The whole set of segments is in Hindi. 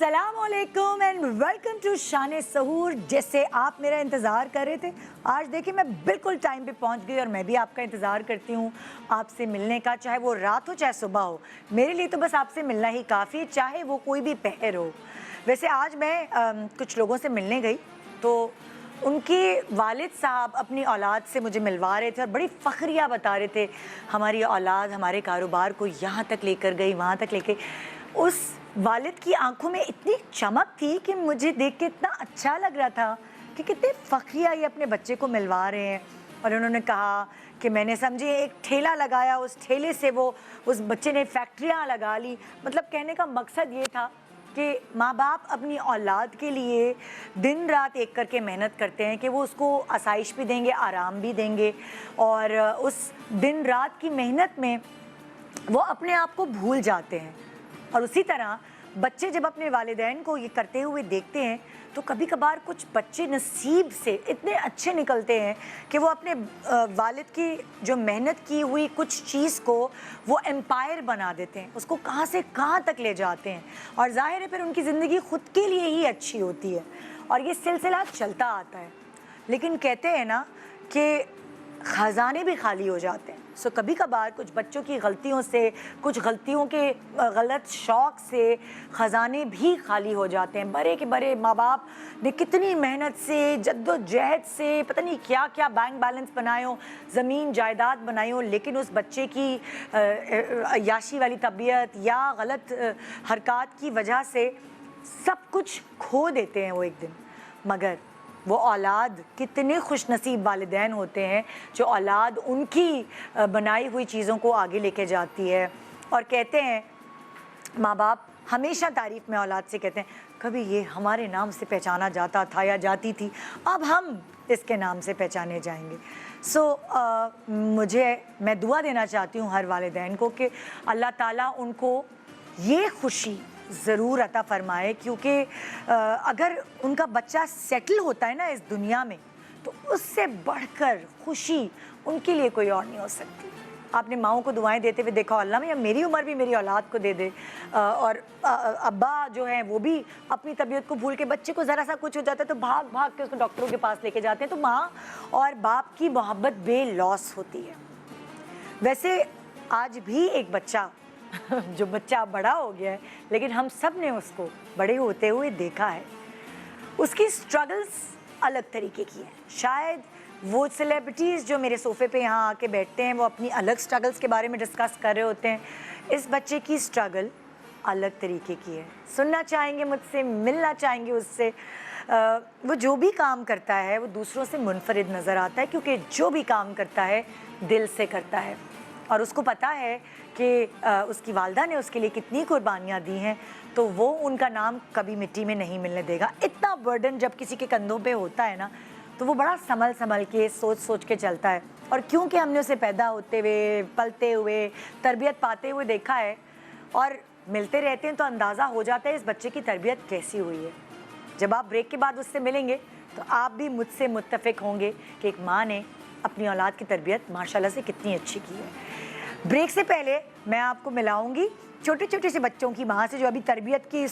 अस्सलामुअलैकुम एंड वेलकम टू शान सहूर। जैसे आप मेरा इंतज़ार कर रहे थे, आज देखिए मैं बिल्कुल टाइम पे पहुंच गई और मैं भी आपका इंतज़ार करती हूँ आपसे मिलने का, चाहे वो रात हो चाहे सुबह हो। मेरे लिए तो बस आपसे मिलना ही काफ़ी है, चाहे वो कोई भी पहर हो। वैसे आज मैं कुछ लोगों से मिलने गई तो उनके वालिद साहब अपनी औलाद से मुझे मिलवा रहे थे और बड़ी फ़ख्रिया बता रहे थे, हमारी औलाद हमारे कारोबार को यहाँ तक लेकर गई, वहाँ तक लेके। उस वालिद की आंखों में इतनी चमक थी कि मुझे देख के इतना अच्छा लग रहा था कि कितने फ़ख्रिया ये अपने बच्चे को मिलवा रहे हैं। और उन्होंने कहा कि मैंने समझिए एक ठेला लगाया, उस ठेले से वो उस बच्चे ने फैक्ट्रियाँ लगा ली। मतलब कहने का मकसद ये था कि माँ बाप अपनी औलाद के लिए दिन रात एक करके मेहनत करते हैं कि वो उसको आसाइश भी देंगे, आराम भी देंगे, और उस दिन रात की मेहनत में वो अपने आप को भूल जाते हैं। और उसी तरह बच्चे जब अपने वालिदैन को ये करते हुए देखते हैं तो कभी कभार कुछ बच्चे नसीब से इतने अच्छे निकलते हैं कि वो अपने वालिद की जो मेहनत की हुई कुछ चीज़ को वो एम्पायर बना देते हैं, उसको कहाँ से कहाँ तक ले जाते हैं। और ज़ाहिर है फिर उनकी ज़िंदगी ख़ुद के लिए ही अच्छी होती है और ये सिलसिला चलता आता है। लेकिन कहते हैं ना कि ख़जाने भी खाली हो जाते हैं। सो कभी कभार कुछ बच्चों की गलतियों से, कुछ गलतियों के गलत शौक़ से ख़जाने भी खाली हो जाते हैं। बड़े के बड़े माँ बाप ने कितनी मेहनत से, जद्दोजहद से पता नहीं क्या क्या बैंक बैलेंस बनाए हो, ज़मीन जायदाद बनाई हो, लेकिन उस बच्चे की अय्याशी वाली तबीयत या गलत हरकत की वजह से सब कुछ खो देते हैं वो एक दिन। मगर वो औलाद कितने खुशनसीब वालिदैन होते हैं जो औलाद उनकी बनाई हुई चीज़ों को आगे लेके जाती है। और कहते हैं माँ बाप हमेशा तारीफ़ में औलाद से कहते हैं, कभी ये हमारे नाम से पहचाना जाता था या जाती थी, अब हम इसके नाम से पहचाने जाएंगे। मैं दुआ देना चाहती हूँ हर वालिदैन को कि अल्लाह ताला उनको ये खुशी ज़रूर अता फ़रमाए, क्योंकि अगर उनका बच्चा सेटल होता है ना इस दुनिया में तो उससे बढ़कर खुशी उनके लिए कोई और नहीं हो सकती। आपने माओं को दुआएं देते हुए देखा, अल्लाह में मेरी उम्र भी मेरी औलाद को दे दे। और अब्बा जो हैं वो भी अपनी तबीयत को भूल के, बच्चे को ज़रा सा कुछ हो जाता है तो भाग भाग के उसको डॉक्टरों के पास लेके जाते हैं। तो माँ और बाप की मोहब्बत बेलौस होती है। वैसे आज भी एक बच्चा जो बच्चा बड़ा हो गया है, लेकिन हम सब ने उसको बड़े होते हुए देखा है, उसकी स्ट्रगल्स अलग तरीके की हैं। शायद वो सेलिब्रिटीज़ जो मेरे सोफ़े पे यहाँ आके बैठते हैं वो अपनी अलग स्ट्रगल्स के बारे में डिस्कस कर रहे होते हैं, इस बच्चे की स्ट्रगल अलग तरीके की है। सुनना चाहेंगे मुझसे, मिलना चाहेंगे उससे। वो जो भी काम करता है वो दूसरों से मुनफरिद नज़र आता है, क्योंकि जो भी काम करता है दिल से करता है और उसको पता है कि उसकी वालदा ने उसके लिए कितनी कुर्बानियाँ दी हैं, तो वो उनका नाम कभी मिट्टी में नहीं मिलने देगा। इतना बर्डन जब किसी के कंधों पे होता है ना तो वो बड़ा संभल संभल के, सोच सोच के चलता है। और क्योंकि हमने उसे पैदा होते हुए, पलते हुए, तरबियत पाते हुए देखा है और मिलते रहते हैं, तो अंदाज़ा हो जाता है इस बच्चे की तरबियत कैसी हुई है। जब आप ब्रेक के बाद उससे मिलेंगे तो आप भी मुझसे मुत्तफ़िक होंगे कि एक माँ ने अपनी औलाद की तरबियत माशाल्लाह से कितनी अच्छी की है। ब्रेक से पहले मैं आपको मिलाऊंगी छोटे छोटे से बच्चों की माँ से जो अभी तरबियत की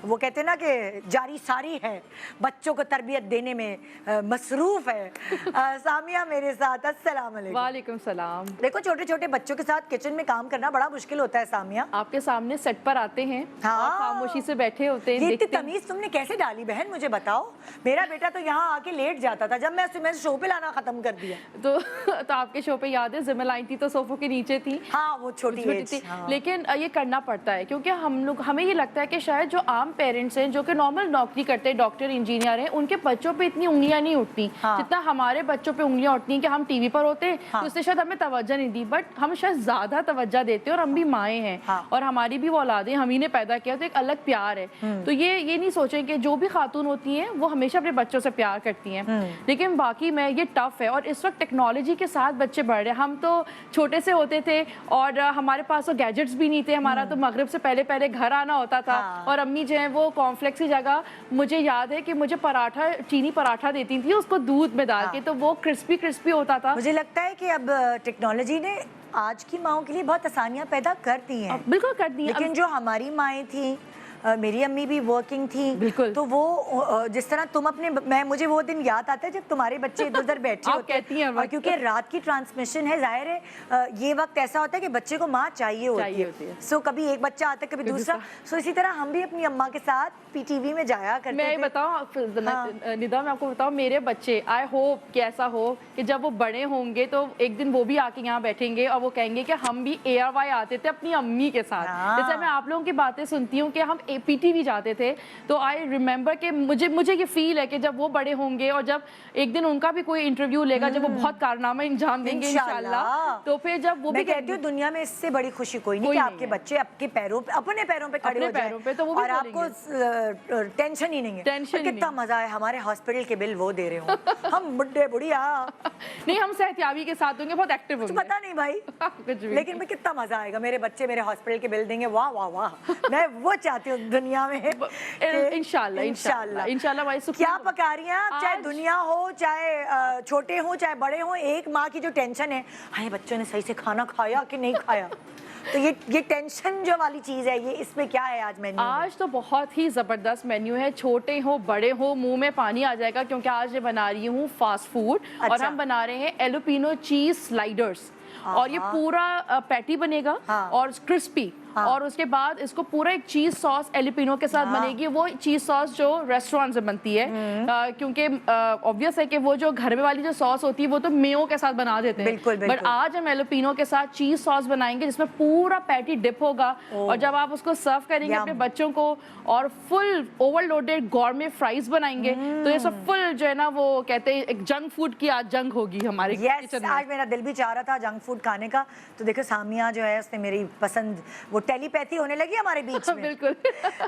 वो कहते हैं ना कि जारी सारी है, बच्चों को तरबियत देने में मसरूफ़ है। सामिया मेरे साथ। अस्सलाम वालेकुम। वालेकुम सलाम। देखो छोटे छोटे बच्चों के साथ किचन में काम करना बड़ा मुश्किल होता है सामिया। आपके सामने सेट पर आते हैं, हाँ, और खामोशी से बैठे होते हैं। ये तमीज़ तुमने कैसे डाली बहन, मुझे बताओ। मेरा बेटा तो यहाँ आके लेट जाता था जब मैं शो पे लाना ख़त्म कर दिया। तो आपके शो पे याद है जिम्मेल आई थी तो सोफों के नीचे थी। हाँ, वो छोटी थी। हाँ। लेकिन ये करना पड़ता है क्योंकि हमें ये लगता है कि शायद जो आम पेरेंट्स हैं जो कि नॉर्मल नौकरी करते हैं, डॉक्टर इंजीनियर हैं, उनके बच्चों पे इतनी उंगलियां नहीं उठती जितना हमारे बच्चों पे उंगलियां उठती हैं कि हम टीवी पर होते हैं तो उससे शायद हमें तवज्जो नहीं दी, बट हम शायद ज्यादा तवज्जो देते हैं। और हम भी माएँ हैं और हमारी भी वो औलादें हम ही ने पैदा किया, तो एक अलग प्यार है। तो ये नहीं सोचें कि जो भी खातून होती हैं वो हमेशा अपने बच्चों से प्यार करती हैं, लेकिन बाकी में ये टफ है। और इस वक्त टेक्नोलॉजी के साथ बच्चे बढ़ रहे हैं। हम तो छोटे से होते थे और हमारे पास तो गैजेट्स भी नहीं थे। हमारा तो मगरिब से पहले घर आना होता था। और अम्मी जो है वो कॉर्नफ्लेक्स की जगह मुझे याद है कि मुझे पराठा, चीनी पराठा देती थी उसको दूध में डाल के, तो वो क्रिस्पी होता था। मुझे लगता है कि अब टेक्नोलॉजी ने आज की माओं के लिए बहुत आसानियां पैदा कर दी हैं। बिल्कुल कर दी हैं। लेकिन जो हमारी माएँ थी मेरी अम्मी भी वर्किंग थी, बिल्कुल। तो वो जिस तरह तुम अपने मुझे वो दिन याद आता है जब तुम्हारे बच्चे इधर उधर बैठे आप होते हैं, कहती हैं और क्योंकि रात की ट्रांसमिशन है, जाहिर है ये वक्त ऐसा होता है कि बच्चे को माँ चाहिए होती है। सो कभी एक बच्चा आता है, कभी दूसरा। सो इसी तरह हम भी अपनी अम्मा के साथ पीटीवी में जाया करते थे। मैं बताऊं निदा, मैं आपको बताऊं, मेरे बच्चे आई होप कि ऐसा हो कि जब वो बड़े होंगे तो एक दिन वो भी आके यहाँ बैठेंगे और वो कहेंगे कि हम भी ARY आते थे अपनी अम्मी के साथ। जैसे मैं आप लोगों की बातें सुनती हूँ कि हम PTV जाते थे, तो आई रिमेम्बर कि मुझे ये फील है कि जब वो बड़े होंगे और जब एक दिन उनका भी कोई इंटरव्यू लेगा, जब वो बहुत कारनामा अंजाम देंगे इंशाल्लाह, तो फिर जब वो भी कहती हूँ दुनिया में इससे बड़ी खुशी कोई नहीं कि आपके बच्चे आपके पैरों पे, अपने पैरों पे खड़े हो जाएं, तो वो भी और आपको टेंशन ही नहीं है। टेंशन कितना मजा है, हमारे हॉस्पिटल के बिल वो दे रहे हो, हम बुढ़े बुढ़िया नहीं, हम सेहतियाबी के साथ होंगे, बहुत एक्टिव होंगे। पता नहीं भाई लेकिन मैं कितना मजा आएगा, मेरे बच्चे मेरे हॉस्पिटल के बिल देंगे, वाह वाह वाह। मैं वो चाहती हूँ दुनिया में। इंशाल्लाह इंशाल्लाह इंशाल्लाह भाई। क्या पका रही हैं आप? चाहे दुनिया हो, चाहे छोटे हो, चाहे बड़े हो, एक माँ की जो टेंशन है, हाय बच्चों ने सही से खाना खाया कि नहीं खाया, तो ये टेंशन जो वाली चीज है, ये इसमें क्या है आज मेन्यू? आज तो बहुत ही जबरदस्त मेन्यू है, छोटे हो बड़े हो मुंह में पानी आ जाएगा, क्योंकि आज मैं बना रही हूँ फास्ट फूड। अच्छा। और हम बना रहे हैं एलोपिनो चीज स्लाइडर्स, और ये पूरा पैटी बनेगा और क्रिस्पी, और उसके बाद इसको पूरा एक चीज सॉस एलिपिनो के साथ बनेगी, वो चीज सॉस जो रेस्टोरेंट से बनती है, क्योंकि ऑब्वियस है कि वो जो घर में वाली जो सॉस होती है वो तो मेयो के साथ बना देते हैं, बट आज हम एलिपिनो के साथ चीज सॉस बनाएंगे जिसमें पूरा पैटी डिप होगा, और जब आप उसको सर्व करेंगे अपने बच्चों को, और फुल ओवरलोडेड गॉर्मे फ्राइज बनाएंगे, तो ये सब फुल जो है ना, वो कहते हैं एक जंक फूड की आज जंग होगी हमारे किचन में। आज मेरा दिल भी चाह रहा था जंक फूड खाने का, तो देखो सामिया जो है उसने मेरी पसंद, वो टेलीपैथी होने लगी हमारे बीच में। बिल्कुल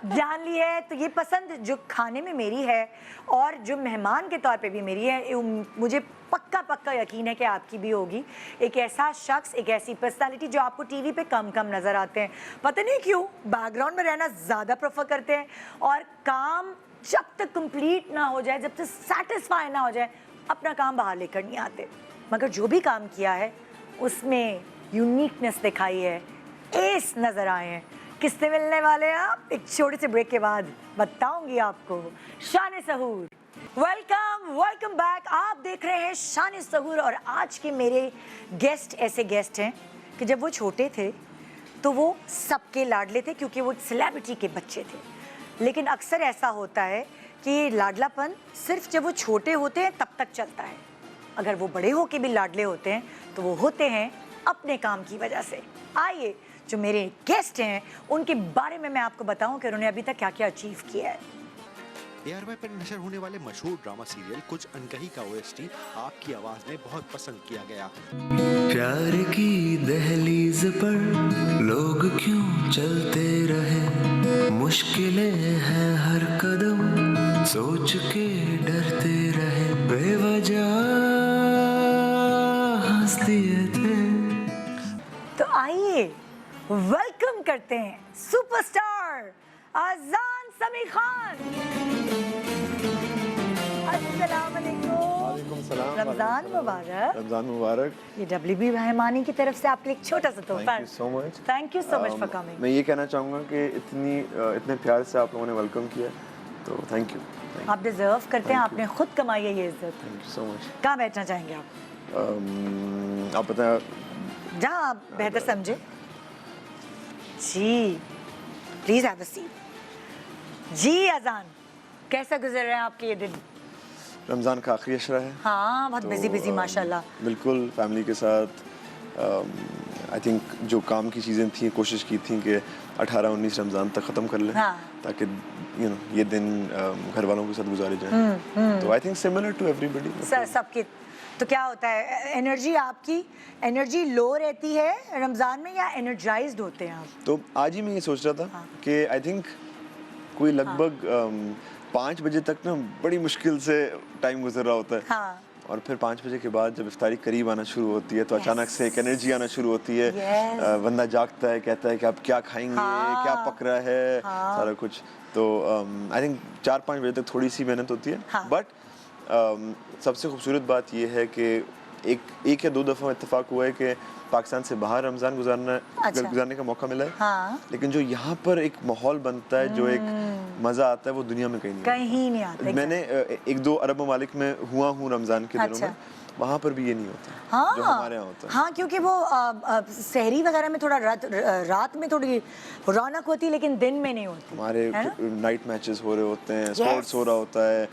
जान ली है, तो ये पसंद जो खाने में मेरी है और जो मेहमान के तौर पे भी मेरी है, मुझे पक्का यकीन है कि आपकी भी होगी। एक ऐसा शख्स, एक ऐसी पर्सनालिटी जो आपको टीवी पे कम नजर आते हैं, पता नहीं क्यों बैकग्राउंड में रहना ज्यादा प्रेफर करते हैं, और काम जब तक कंप्लीट ना हो जाए, जब तक सेटिस्फाई ना हो जाए, अपना काम बाहर लेकर नहीं आते। मगर जो भी काम किया है उसमें यूनिकनेस दिखाई है, एस नजर आए हैं। किससे मिलने वाले हैं आप? एक छोटे से ब्रेक के बाद बताऊंगी आपको। शान सहूर, वेलकम बैक। आप देख रहे हैं शान सहूर, और आज के मेरे गेस्ट ऐसे गेस्ट हैं कि जब वो छोटे थे तो वो सबके लाडले थे, क्योंकि वो सेलिब्रिटी के बच्चे थे। लेकिन अक्सर ऐसा होता है कि लाडलापन सिर्फ जब वो छोटे होते हैं तब तक चलता है, अगर वो बड़े होके भी लाडले होते हैं तो वो होते हैं अपने काम की वजह से। आइए जो मेरे गेस्ट हैं उनके बारे में मैं आपको बताऊं कि उन्होंने अभी तक क्या क्या अचीव किया है। ARY पर नशर होने वाले मशहूर ड्रामा सीरियल कुछ अनकही का OST आपकी आवाज में बहुत पसंद किया गया। प्यार की दहलीज पर लोग क्यों चलते रहे, मुश्किलें हैं हर कदम, सोच के डरते रहे, बेवजह हंस दिए थे। तो आइए वेलकम करते हैं सुपरस्टार अजान समी खान। अस्सलाम वालेकुम। रमजान मुबारक। रमजान मुबारक। ये WB रहमानी की तरफ से आपके लिए एक छोटा सा तोहफा। Thank you so much. Thank you so much for coming. मैं ये कहना चाहूँगा कि इतने प्यार से आप लोगों ने वेलकम किया, तो थैंक यू। आप डिजर्व करते हैं, आपने खुद कमाई है ये इज्जत। Thank you so much. कहाँ बैठना चाहेंगे आप? आप बताएं। जहाँ आप बेहतर समझे। जी प्लीज हैव अ सीट। जी अजान, कैसा गुजर रहे हैं आपके ये दिन? रमज़ान का आखिरी अशरा है। हाँ, बहुत तो, बिजी माशाल्लाह। बिल्कुल फैमिली के साथ आई थिंक जो काम की चीज़ें थी, कोशिश की थी कि 18-19 रमज़ान तक ख़त्म कर लें, ताकि ये दिन घर वालों के साथ गुजारे जाएं। तो I think similar to everybody सबके। तो क्या होता है, एनर्जी आपकी एनर्जी लो रहती है रमज़ान में या एनर्जाइज्ड होते हैं आप? तो आज ही मैं ये सोच रहा था कि आई थिंक कोई लगभग 5 बजे तक ना बड़ी मुश्किल से टाइम गुजर रहा होता है, और फिर 5 बजे के बाद जब इफ्तारी करीब आना शुरू होती है तो अचानक से एक एनर्जी आना शुरू होती है। बंदा जागता है, कहता है कि आप क्या खाएंगे, क्या पक रहा है, सारा कुछ। तो आई थिंक 4-5 बजे तक थोड़ी सी मेहनत होती है, बट सबसे खूबसूरत बात यह है कि एक या 2 दफ़ा इत्तेफाक हुआ है कि पाकिस्तान से बाहर रमज़ान गुजारने का मौका मिला है। हाँ। लेकिन जो यहाँ पर एक माहौल बनता है, जो एक मज़ा आता है, वो दुनिया में कहीं नहीं आता। मैंने 1-2 अरब ममालिक में हुआ हूँ रमज़ान के दिनों में, वहाँ पर भी ये नहीं होता जो हमारे यहाँ होता है। हाँ, क्योंकि वो सहरी वगैरह में थोड़ा रात में थोड़ी रौनक होती है, लेकिन दिन में नहीं होती। हमारे नाइट मैचेस हो रहे होते हैं, स्पोर्ट्स हो रहा होता है,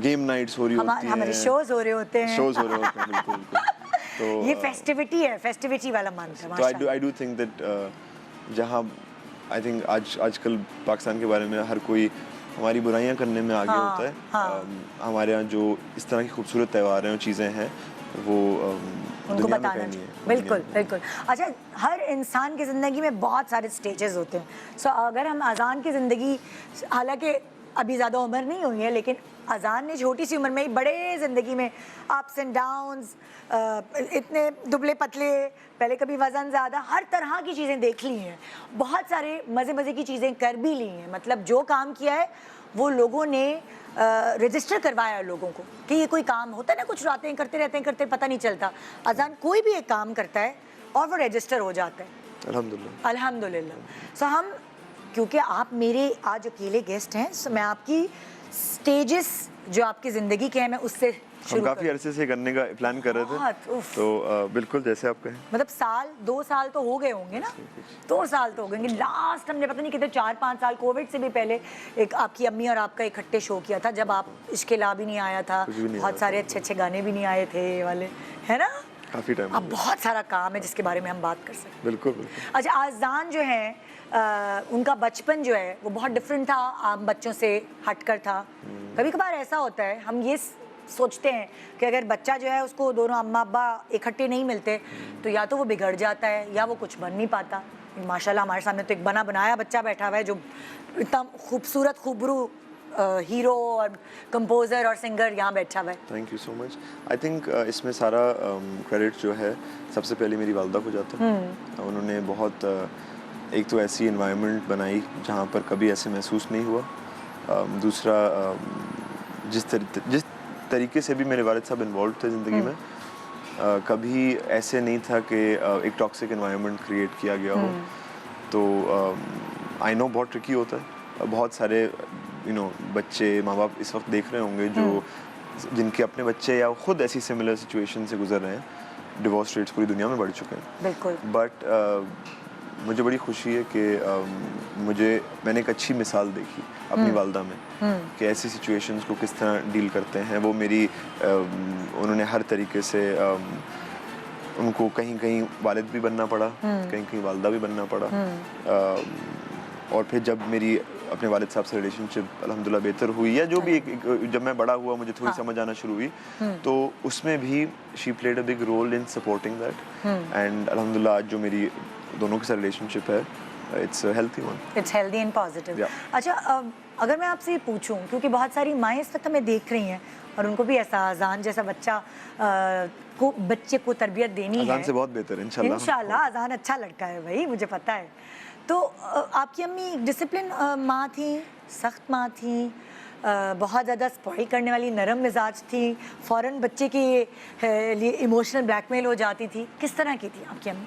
गेम नाइट्स हो रही होती हैं, हमारे शोज हो रहे होते हैं, बिल्कुल। तो ये फेस्टिविटी है, फेस्टिविटी वाला मंथ है। तो आई डू थिंक दैट जहाँ आई थिंक आजकल पाकिस्तान के बारे में हर कोई हमारी बुराइयां करने में आगे होता है। हमारे यहाँ जो इस तरह की खूबसूरत त्योहार हैं, चीज़ें हैं, वो उनको बताना चाहिए। बिल्कुल। अच्छा, हर इंसान की ज़िंदगी में बहुत सारे स्टेजेस होते हैं। सो अगर हम अजान की ज़िंदगी, हालांकि अभी ज़्यादा उम्र नहीं हुई है, लेकिन अजान ने छोटी सी उम्र में ही बड़े ज़िंदगी में अप्स एंड डाउन्स, इतने दुबले पतले, पहले कभी वज़न ज़्यादा, हर तरह की चीज़ें देख ली हैं, बहुत सारे मज़े की चीज़ें कर भी ली हैं। मतलब जो काम किया है वो लोगों ने रजिस्टर करवाया है लोगों को कि ये कोई काम होता है ना, कुछ रातें करते रहते हैं, पता नहीं चलता। अजान कोई भी एक काम करता है और वो रजिस्टर हो जाता है। अल्हम्दुलिल्लाह। सो हम, क्योंकि आप मेरे आज अकेले गेस्ट हैं, सो मैं आपकी स्टेजेस जो आपकी ज़िंदगी के हैं, मैं उससे हम काफ़ी अरसे से करने का प्लान कर रहे थे, तो बिल्कुल जैसे आप कहें। मतलब 2 साल तो हो गए होंगे ना, 2 साल तो हो गए। लास्ट हमने पता नहीं कितने 4-5 साल, कोविड से भी पहले, एक आपकी अम्मी और आपका इकट्ठे शो किया था, जब आप इश्क़े ला भी नहीं आया था, बहुत सारे अच्छे गाने भी नहीं आए थे वाले, है ना? काफ़ी टाइम। अब बहुत सारा काम है जिसके बारे में हम बात कर सकते हैं। बिल्कुल। अच्छा, अजान जो है, उनका बचपन जो है वो बहुत डिफरेंट था, आम बच्चों से हटकर था। कभी कभार ऐसा होता है, हम ये सोचते हैं कि अगर बच्चा जो है उसको दोनों अम्मा अब्बा इकट्ठे नहीं मिलते तो या तो वो बिगड़ जाता है या वो कुछ बन नहीं पाता। माशाल्लाह हमारे सामने तो एक बना बनाया बच्चा बैठा हुआ है जो इतना खूबसूरत खूबरू हीरो और कंपोज़र और सिंगर यहाँ बैठा हुआ है। Thank you so much. I think इसमें सारा क्रेडिट जो है सबसे पहले मेरी वालदा को जाता है। उन्होंने बहुत एक तो ऐसी इन्वायरमेंट बनाई जहाँ पर कभी ऐसे महसूस नहीं हुआ। दूसरा, जिस तरीके से भी मेरे वालिद साहब इन्वॉल्व थे ज़िंदगी में, कभी ऐसे नहीं था कि एक टॉक्सिक इन्वायरमेंट क्रिएट किया गया हो। तो आई नो बहुत ट्रिकी होता है। बहुत सारे बच्चे, माँ बाप इस वक्त देख रहे होंगे जो जिनके अपने बच्चे या खुद ऐसी सिमिलर सिचुएशन से गुजर रहे हैं। डिवोर्स रेट्स पूरी दुनिया में बढ़ चुके हैं। बिल्कुल। बट मुझे बड़ी खुशी है कि मैंने एक अच्छी मिसाल देखी अपनी वालदा में कि ऐसी सिचुएशंस को किस तरह डील करते हैं वो। उन्होंने हर तरीके से उनको कहीं वालिद भी बनना पड़ा, कहीं वालदा भी बनना पड़ा। और फिर जब मेरी अपने वालिद साहब से रिलेशनशिप अल्हम्दुलिल्लाह बेहतर हुई, या जो भी जब मैं बड़ा हुआ, मुझे थोड़ी समझ आना शुरू हुई, तो उसमें भी she played a big role in supporting that. And अल्हम्दुलिल्लाह आज जो मेरी दोनों के साथ रिलेशनशिप है, it's healthy one, it's healthy and positive. अच्छा, अगर मैं आपसे पूछूं, क्योंकि बहुत सारी माएँ इस वक्त हमें देख रही हैं और उनको भी ऐसा अजान जैसा बच्चे को तरबियत देनी है। अजान से बहुत बेहतर है इंशाल्लाह। अजान अच्छा लड़का है भाई, मुझे पता है। तो आपकी अम्मी डिसिप्लिन माँ थी, सख्त माँ थी, बहुत ज़्यादा स्पॉइल करने वाली नरम मिजाज थी, फ़ौरन बच्चे के लिए इमोशनल ब्लैकमेल हो जाती थी, किस तरह की थी आपकी अम्मी?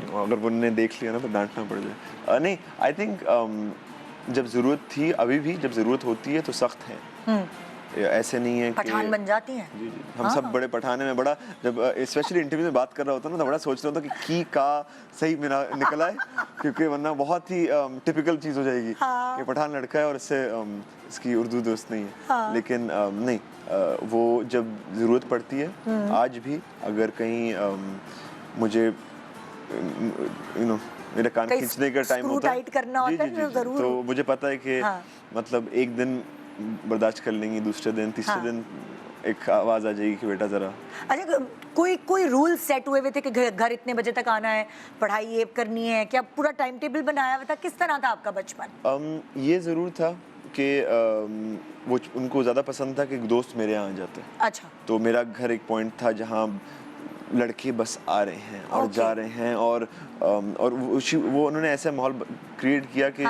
अगर उन्होंने देख लिया ना तो डांटना पड़ जाए। नहीं, आई थिंक जब ज़रूरत थी, अभी भी जब ज़रूरत होती है तो सख्त हैं। ऐसे नहीं है पठान बन जाती हैं। जी। हम सब बड़े पठान हैं। मैं बड़ा, जब स्पेशली इंटरव्यू में बात कर रहा होता ना, तो बड़ा सोच रहा होता कि का सही मेरा निकला है, क्योंकि वरना बहुत ही टिपिकल चीज़ हो जाएगी। ये पठान लड़का है और इससे इसकी उर्दू दोस्त नहीं है। लेकिन नहीं, वो जब ज़रूरत पड़ती है, आज भी अगर कहीं मुझे मेरा कान खींचने का टाइम होता है, तो मुझे पता है कि मतलब एक दिन बर्दाश्त कर लेंगी, दूसरे दिन, तीसरे दिन एक आवाज़ आ जाएगी कि बेटा ज़रा। अच्छा, कोई रूल सेट हुए थे कि घर इतने बजे तक आना है, पढ़ाई ये करनी है, क्या पूरा टाइम टेबल बनाया हुआ था? किस तरह था आपका बचपन? ये ज़रूर था कि वो उनको ज़्यादा पसंद था कि दोस्त मेरे यहाँ आ जाते। अच्छा। तो मेरा घर एक पॉइंट था जहाँ लड़के बस आ रहे हैं और जा रहे हैं, और वो उन्होंने ऐसा माहौल क्रिएट किया कि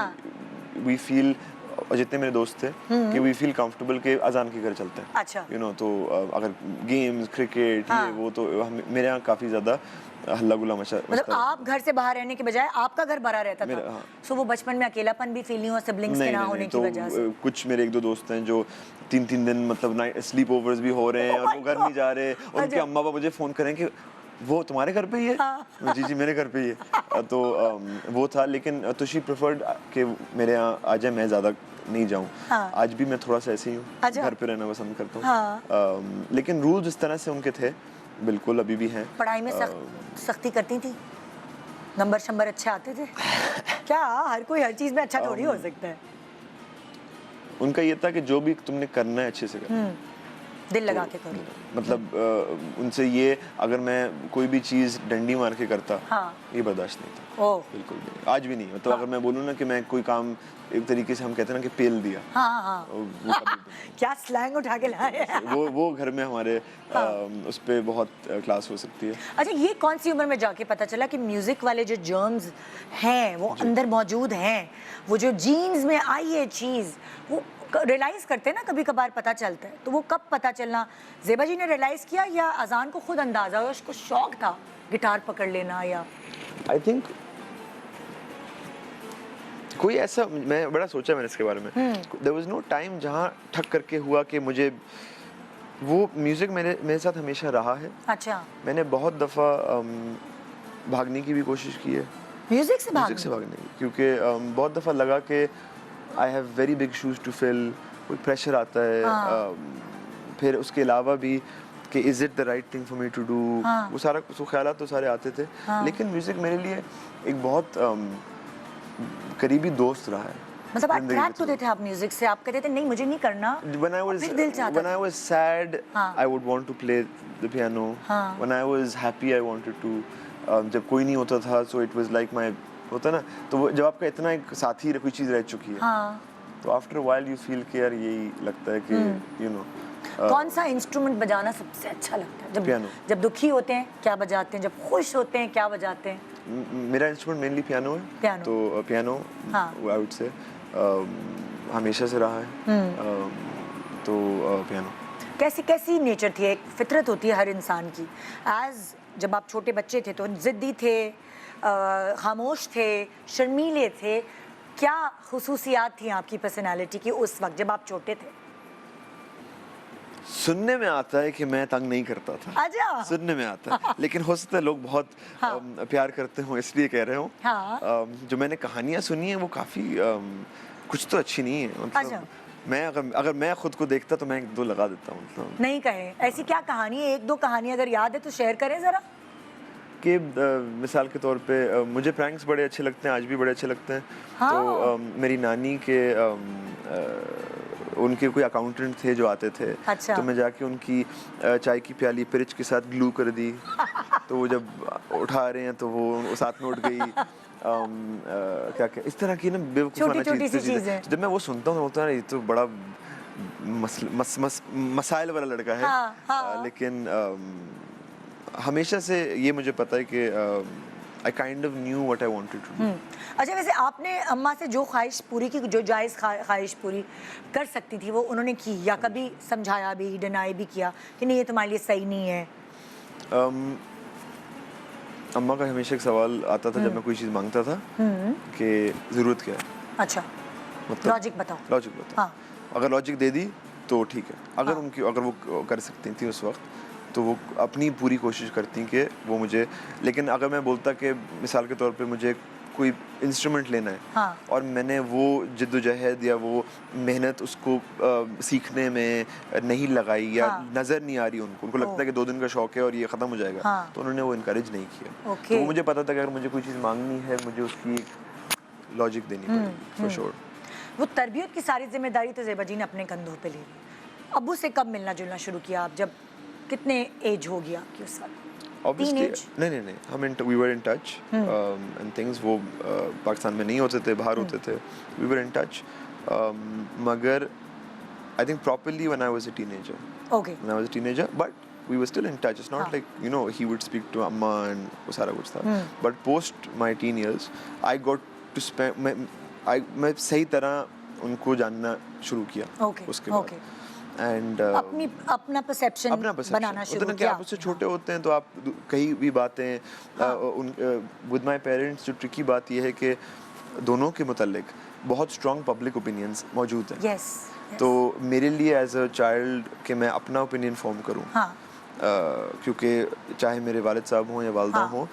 वी फील और जितने मेरे दोस्त थे कि वी फील कंफर्टेबल के अजान के घर चलते हैं, अच्छा। यू नो, तो अगर गेम्स क्रिकेट हाँ। ये वो, तो मेरे यहाँ काफ़ी ज़्यादा हल्ला गुल्ला मतलब आप घर से बाहर रहने के बजाय आपका घर भरा रहता था, हाँ। सो वो बचपन में अकेलापन भी फील नहीं हुआ सिबलिंग्स के ना होने की तो वजह से? कुछ मेरे एक दो दोस्त हैं जो 3-3 दिन मतलब नाइट स्लीप ओवर्स भी हो रहे हैं Oh और my वो घर God! नहीं जा रहे, और उनके अच्छा। अम्मा पापा मुझे फ़ोन करें कि वो तुम्हारे घर पे ही है? हाँ। जी मेरे घर पे ही है। तो वो था, लेकिन तो शी प्रेफर्ड कि मेरे यहाँ आ जाए, मैं ज़्यादा नहीं जाऊँ। हाँ। आज भी मैं थोड़ा सा ऐसे ही हूँ, अच्छा। घर पे रहना पसंद करता हूँ। हाँ। लेकिन रूल्स इस तरह से उनके थे, बिल्कुल अभी भी हैं। पढ़ाई में सख्ती करती थी? नंबर शंबर अच्छे आते थे? क्या हर कोई हर चीज में अच्छा थोड़ी हो सकता है? उनका ये था कि जो भी तुमने करना है अच्छे से करना, दिल लगा के करो। मतलब उनसे ये, अगर मैं कोई भी चीज़ डंडी मार के करता, हाँ। ये बर्दाश्त नहीं था, ओह। बिल्कुल भी नहीं, आज भी नहीं। मतलब अगर मैं बोलूँ ना कि मैं कोई काम एक तरीके से हम कहते हैं ना कि पेल दिया, हाँ हाँ वो कभी भी नहीं। क्या स्लैंग उठा के लाए हैं। वो घर में हमारे उस पे बहुत क्लास हो सकती है। अच्छा, ये कौन सी उम्र में जाके पता चला कि म्यूजिक वाले जो जर्म्स हैं वो अंदर मौजूद हैं, वो जो जीन्स में आई है चीज़, वो रियलाइज करते हैं ना, कभी कभार पता चलता है, तो वो कब पता चलना? ज़ेबा जी ने रियलाइज किया या अजान को खुद अंदाजा हुआ, उसको शौक था गिटार पकड़ लेना? या आई थिंक कोई ऐसा, मैं बड़ा सोचा मैंने इसके बारे में, देयर वाज नो टाइम जहाँ ठक करके हुआ कि मुझे वो म्यूज़िक मेरे साथ हमेशा रहा है। अच्छा, मैंने बहुत दफ़ा भागने की भी कोशिश की है, म्यूजिक से म्यूज़िक से भागने की, क्योंकि बहुत दफ़ा लगा कि I have very big shoes to fill, कोई प्रेशर आता है। फिर उसके अलावा भी कि is it the right thing for me to do, वो सारा ख्यालात तो सारे आते थे। लेकिन म्यूज़िक मेरे लिए एक बहुत करीबी दोस्त रहा है। मतलब जिंदगी के अट्रैक्ट होते थे आप म्यूजिक से? आप कहते थे नहीं मुझे नहीं करना, फिर दिल चाहता when I था? was sad, हाँ। I would want to play the piano. हाँ। When I was happy, I wanted to. जब कोई नहीं होता था, so it was like my, होता ना, तो वो जब आपका इतना एक साथी कोई चीज़ रह चुकी है, हाँ। तो after a while you feel कि यार यही लगता है कि you know. कौन सा इंस्ट्रूमेंट बजाना सबसे अच्छा लगता है? पियानो। जब दुखी होते हैं क्या बजाते हैं, जब खुश होते हैं क्या बजाते हैं? मेरा इंस्ट्रूमेंट मेनली पियानो है। पियानो। तो पियानो हाँ। आई वुड से हमेशा से रहा है। तो पियानो। कैसी नेचर थी? एक फितरत होती है हर इंसान की। जब आप छोटे बच्चे थे तो जिद्दी थे, खामोश थे, शर्मीले थे, क्या खुसूसियात थी आपकी पर्सनालिटी की उस वक्त जब आप छोटे थे? सुनने में आता है कि मैं तंग नहीं करता था। अच्छा। सुनने में आता है, लेकिन हो सकता है लोग बहुत प्यार करते हो इसलिए कह रहे हो। हाँ। जो मैंने कहानियां सुनी है वो काफी कुछ तो अच्छी नहीं है। मतलब अच्छा। मैं अगर मैं खुद को देखता तो मैं एक दो लगा देता हूँ। मतलब नहीं कहे, ऐसी क्या कहानी है? एक दो कहानी अगर याद है तो शेयर करें जरा। कि मिसाल के तौर पे मुझे प्रैंक्स बड़े अच्छे लगते हैं, आज भी बड़े अच्छे लगते हैं। हाँ। तो मेरी नानी के उनके कोई अकाउंटेंट थे जो आते थे। अच्छा। तो मैं जाके उनकी चाय की प्याली पिरिच के साथ ग्लू कर दी। तो वो जब उठा रहे हैं तो वो साथ में उठ गई। क्या इस तरह की ना बेवकूफ़ाना छोटी-छोटी सी चीज़ें। जब मैं वो सुनता हूँ बोलता है ये तो बड़ा मसाइल वाला लड़का है। हाँ, हाँ। लेकिन हमेशा से ये मुझे पता है कि I kind of knew what I wanted to do. अच्छा, वैसे आपने अम्मा से जो ख्वाहिश पूरी की, जो जायज़ ख्वाहिश पूरी कर सकती थी वो उन्होंने की, या कभी समझाया भी, डिनाई भी किया कि नहीं ये तुम्हारे लिए सही नहीं है? अम्मा का हमेशा एक सवाल आता था जब मैं कोई चीज़ मांगता था कि ज़रूरत क्या है। अच्छा, मतलब लॉजिक बताओ। लॉजिक बताओ। हाँ। अगर लॉजिक दे दी तो ठीक है। अगर वो कर सकती थी उस वक्त तो वो अपनी पूरी कोशिश करती कि वो मुझे, लेकिन अगर मैं बोलता कि मिसाल के तौर पे मुझे कोई इंस्ट्रूमेंट लेना है। हाँ। और मैंने वो जिद्दोजहद या वो मेहनत उसको सीखने में नहीं लगाई या नज़र नहीं आ रही उनको लगता है कि 2 दिन का शौक है और ये ख़त्म हो जाएगा। हाँ। तो उन्होंने वो इनकरेज नहीं किया। ओके। तो वो मुझे पता था कि अगर मुझे कोई चीज़ मांगनी है मुझे उसकी एक लॉजिक देनी पड़ेगी फॉर श्योर। वो तरबियत की सारी जिम्मेदारी तो ज़ेबा जी ने अपने कंधों पे ले ली। अब्बू से कब मिलना जुलना शुरू किया आप? जब कितने एज हो गया आपकी उस वक्त? Obviously, Teenage? नहीं हम we were in touch and things वो पाकिस्तान में नहीं होते थे, बाहर होते थे। We were in touch मगर I think properly when I was a teenager. Okay. When I was a teenager, but we were still in touch. It's not like you know he would speak to Amma and वो सारा कुछ था। But post my teen years, I got to spend मैं सही तरह उनको जानना शुरू किया Okay, उसके बाद। okay. एंड अपना परसेप्शन बनाना शुरू कि किया आप उससे छोटे होते हैं तो आप कई भी बातें विद माय पेरेंट्स जो ट्रिकी बात यह है कि दोनों के मुतालिक बहुत स्ट्रॉन्ग पब्लिक ओपिनियंस मौजूद हैं। यस तो मेरे लिए एज अ चाइल्ड कि मैं अपना ओपिनियन फॉर्म करूं, हाँ क्योंकि चाहे मेरे वालिद साहब हों या वालदा हाँ। हों,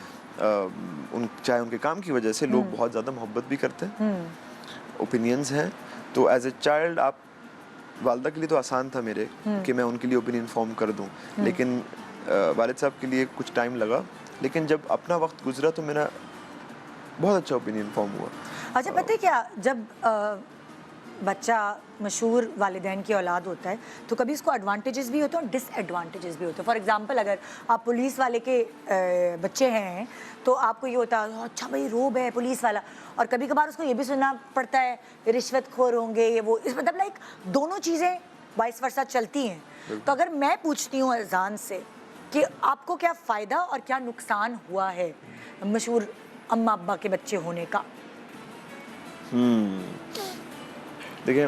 चाहे उनके काम की वजह से लोग बहुत ज़्यादा मोहब्बत भी करते हैं, ओपिनियंस हैं। तो एज ए चाइल्ड आप वालदा के लिए तो आसान था मेरे कि मैं उनके लिए ओपिनियन फॉर्म कर दूं, लेकिन वालिद साहब के लिए कुछ टाइम लगा, लेकिन जब अपना वक्त गुजरा तो मेरा बहुत अच्छा ओपिनियन फॉर्म हुआ। अच्छा पता है क्या, जब बच्चा मशहूर वालिदैन की औलाद होता है तो कभी इसको एडवांटेजेस भी होते हैं और डिसएडवांटेजेस भी होते हैं। फॉर एग्जांपल अगर आप पुलिस वाले के बच्चे हैं तो आपको ये होता है अच्छा भाई रोब है पुलिस वाला, और कभी कभार उसको ये भी सुनना पड़ता है रिश्वतखोर होंगे ये वो, इस मतलब लाइक दोनों चीज़ें वाइस वर्सा चलती हैं। तो अगर मैं पूछती हूँ अजान से कि आपको क्या फ़ायदा और क्या नुकसान हुआ है मशहूर अम्मा अब्बा के बच्चे होने का? देखिए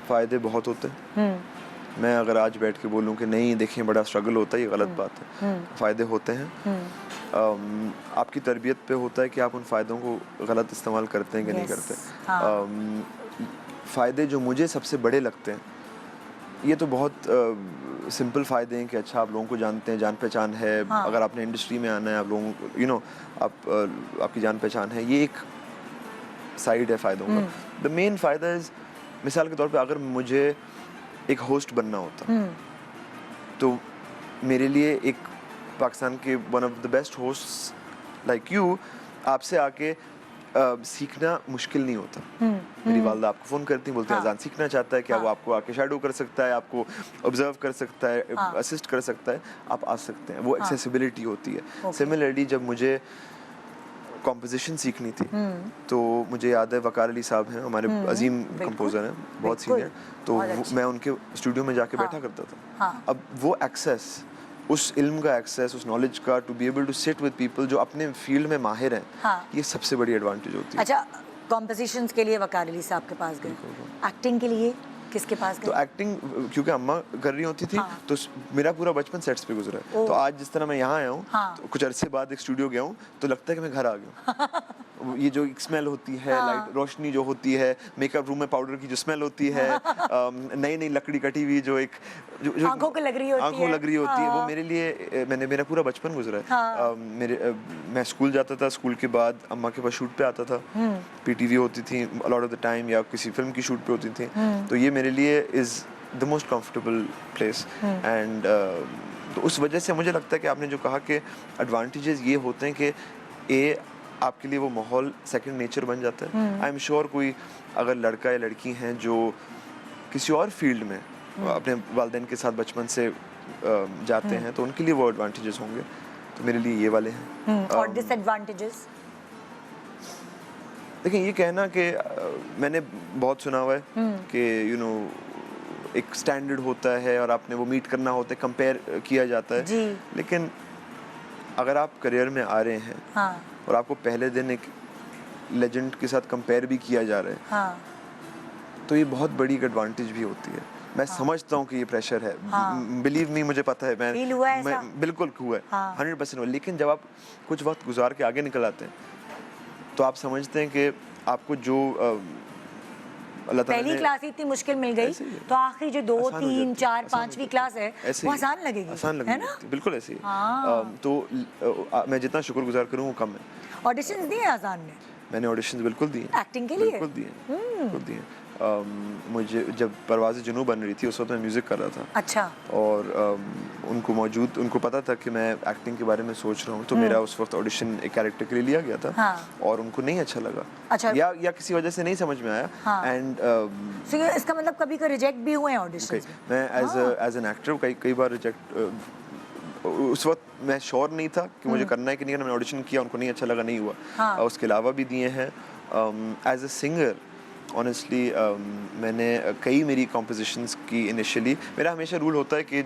फ़ायदे बहुत होते हैं। मैं अगर आज बैठ के बोलूं कि नहीं देखें बड़ा स्ट्रगल होता है, ये गलत बात है। फ़ायदे होते हैं। आपकी तरबियत पे होता है कि आप उन फ़ायदों को गलत इस्तेमाल करते हैं कि नहीं करते। फ़ायदे जो मुझे सबसे बड़े लगते हैं ये तो बहुत सिंपल फ़ायदे हैं कि अच्छा आप लोगों को जानते हैं, जान पहचान है। अगर आपने इंडस्ट्री में आना है, आप लोगों को आपकी जान पहचान है, ये एक साइड है फ़ायदों का। द मेन फ़ायदा इज़, मिसाल के तौर पे अगर मुझे एक होस्ट बनना होता तो मेरे लिए एक पाकिस्तान के one of the best hosts like you आपसे आके सीखना मुश्किल नहीं होता। मेरी वालदा आपको फ़ोन करती हैं, बोलती हैं अजान सीखना चाहता है क्या, वो आपको आके शैडो कर सकता है, आपको ऑब्जर्व कर सकता है, असिस्ट कर सकता है, आप आ सकते हैं। वो एक्सेसिबिलिटी होती है। सिमिलरली जब मुझे कॉम्पोजिशन सीखनी थी तो मुझे याद है वकार अली साहब हैं, हमारे अजीम कंपोज़र हैं, बहुत सीनियर, तो मैं उनके स्टूडियो में जाके बैठा करता था। अब वो एक्सेस, उस इल्म का एक्सेस, उस नॉलेज का, to be able to sit with people जो अपने फील्ड में माहिर हैं, ये सबसे बड़ी एडवांटेज होती है। अच्छा कॉम्पोजिशंस के लिए वकार अली साहब के पास गए, एक्टिंग के लिए किसके पास गए? तो एक्टिंग क्योंकि अम्मा कर रही होती थी तो मेरा पूरा बचपन सेट्स पे गुजरा है। तो आज जिस तरह मैं यहाँ आया हूँ तो कुछ अरसे बाद एक स्टूडियो गया हूँ तो लगता है कि मैं घर आ गया हूँ। ये जो स्मेल होती है, लाइट रोशनी जो होती है, मेकअप रूम में पाउडर की जो स्मेल होती है, नई नई लकड़ी कटी हुई जो एक जो आंखों को लग रही होती है, वो मेरे लिए मेरा पूरा बचपन गुजरा है। मैं स्कूल जाता था, स्कूल के बाद अम्मा के पास शूट पे आता था, पीटीवी होती थी अलॉट ऑफ द टाइम, या किसी फिल्म की शूट पे होती थी, तो ये मेरे लिए is the most comfortable place. And तो उस वजह से मुझे लगता है कि आपने जो कहा कि एडवांटेजेस ये होते हैं कि आपके लिए वो माहौल सेकंड नेचर बन जाता है। आई एम श्योर कोई अगर लड़का या लड़की हैं जो किसी और फील्ड में अपने वालिदैन के साथ बचपन से जाते हैं तो उनके लिए वो एडवांटेजेस होंगे, तो मेरे लिए ये वाले हैं। और डिसएडवांटेजेस? देखिए ये कहना कि मैंने बहुत सुना हुआ है कि एक स्टैंडर्ड होता है और आपने वो मीट करना होता है, कंपेयर किया जाता है जी। लेकिन अगर आप करियर में आ रहे हैं और आपको पहले दिन एक लेजेंड के साथ कंपेयर भी किया जा रहा है तो ये बहुत बड़ी एक एडवांटेज भी होती है। मैं समझता हूँ कि ये प्रेशर है, बिलीव मी, मुझे पता है, मैं बिल्कुल हुआ है 100% हुआ। लेकिन जब आप कुछ वक्त गुजार के आगे निकल आते हैं तो आप समझते हैं कि आपको जो अल्लाह ताला पहली क्लास इतनी मुश्किल मिल गई तो आखिरी जो 2, 3, 4, 5वीं क्लास है वो आसान लगेगी, है ना? बिल्कुल ऐसे ही। तो मैं जितना शुक्रगुजार करूँ वो कम है। ऑडिशंस दिए आसान ने? मैंने ऑडिशंस बिल्कुल दिए, एक्टिंग के लिए बिल्कुल दिए। मुझे जब परवाज़ जुनूब बन रही थी उस वक्त मैं म्यूज़िक कर रहा था। अच्छा। और उनको पता था कि मैं एक्टिंग के बारे में सोच रहा हूँ, तो मेरा उस वक्त ऑडिशन एक कैरेक्टर के लिए लिया गया था। और उनको नहीं अच्छा लगा। अच्छा। या किसी वजह से नहीं समझ में आया। एंड इसका मतलब कभी कोई रिजेक्ट भी हुए हैं ऑडिशंस में? मैं एज एन एक्टर कई बार रिजेक्ट, उस वक्त मैं श्योर नहीं था कि मुझे करना है कि नहीं करना। मैंने ऑडिशन किया, उनको नहीं अच्छा लगा, नहीं हुआ। उसके अलावा भी दिए हैं। एज अ सिंगर ऑनेस्टली मैंने कई मेरी कॉम्पोजिशंस की इनिशियली, मेरा हमेशा रूल होता है कि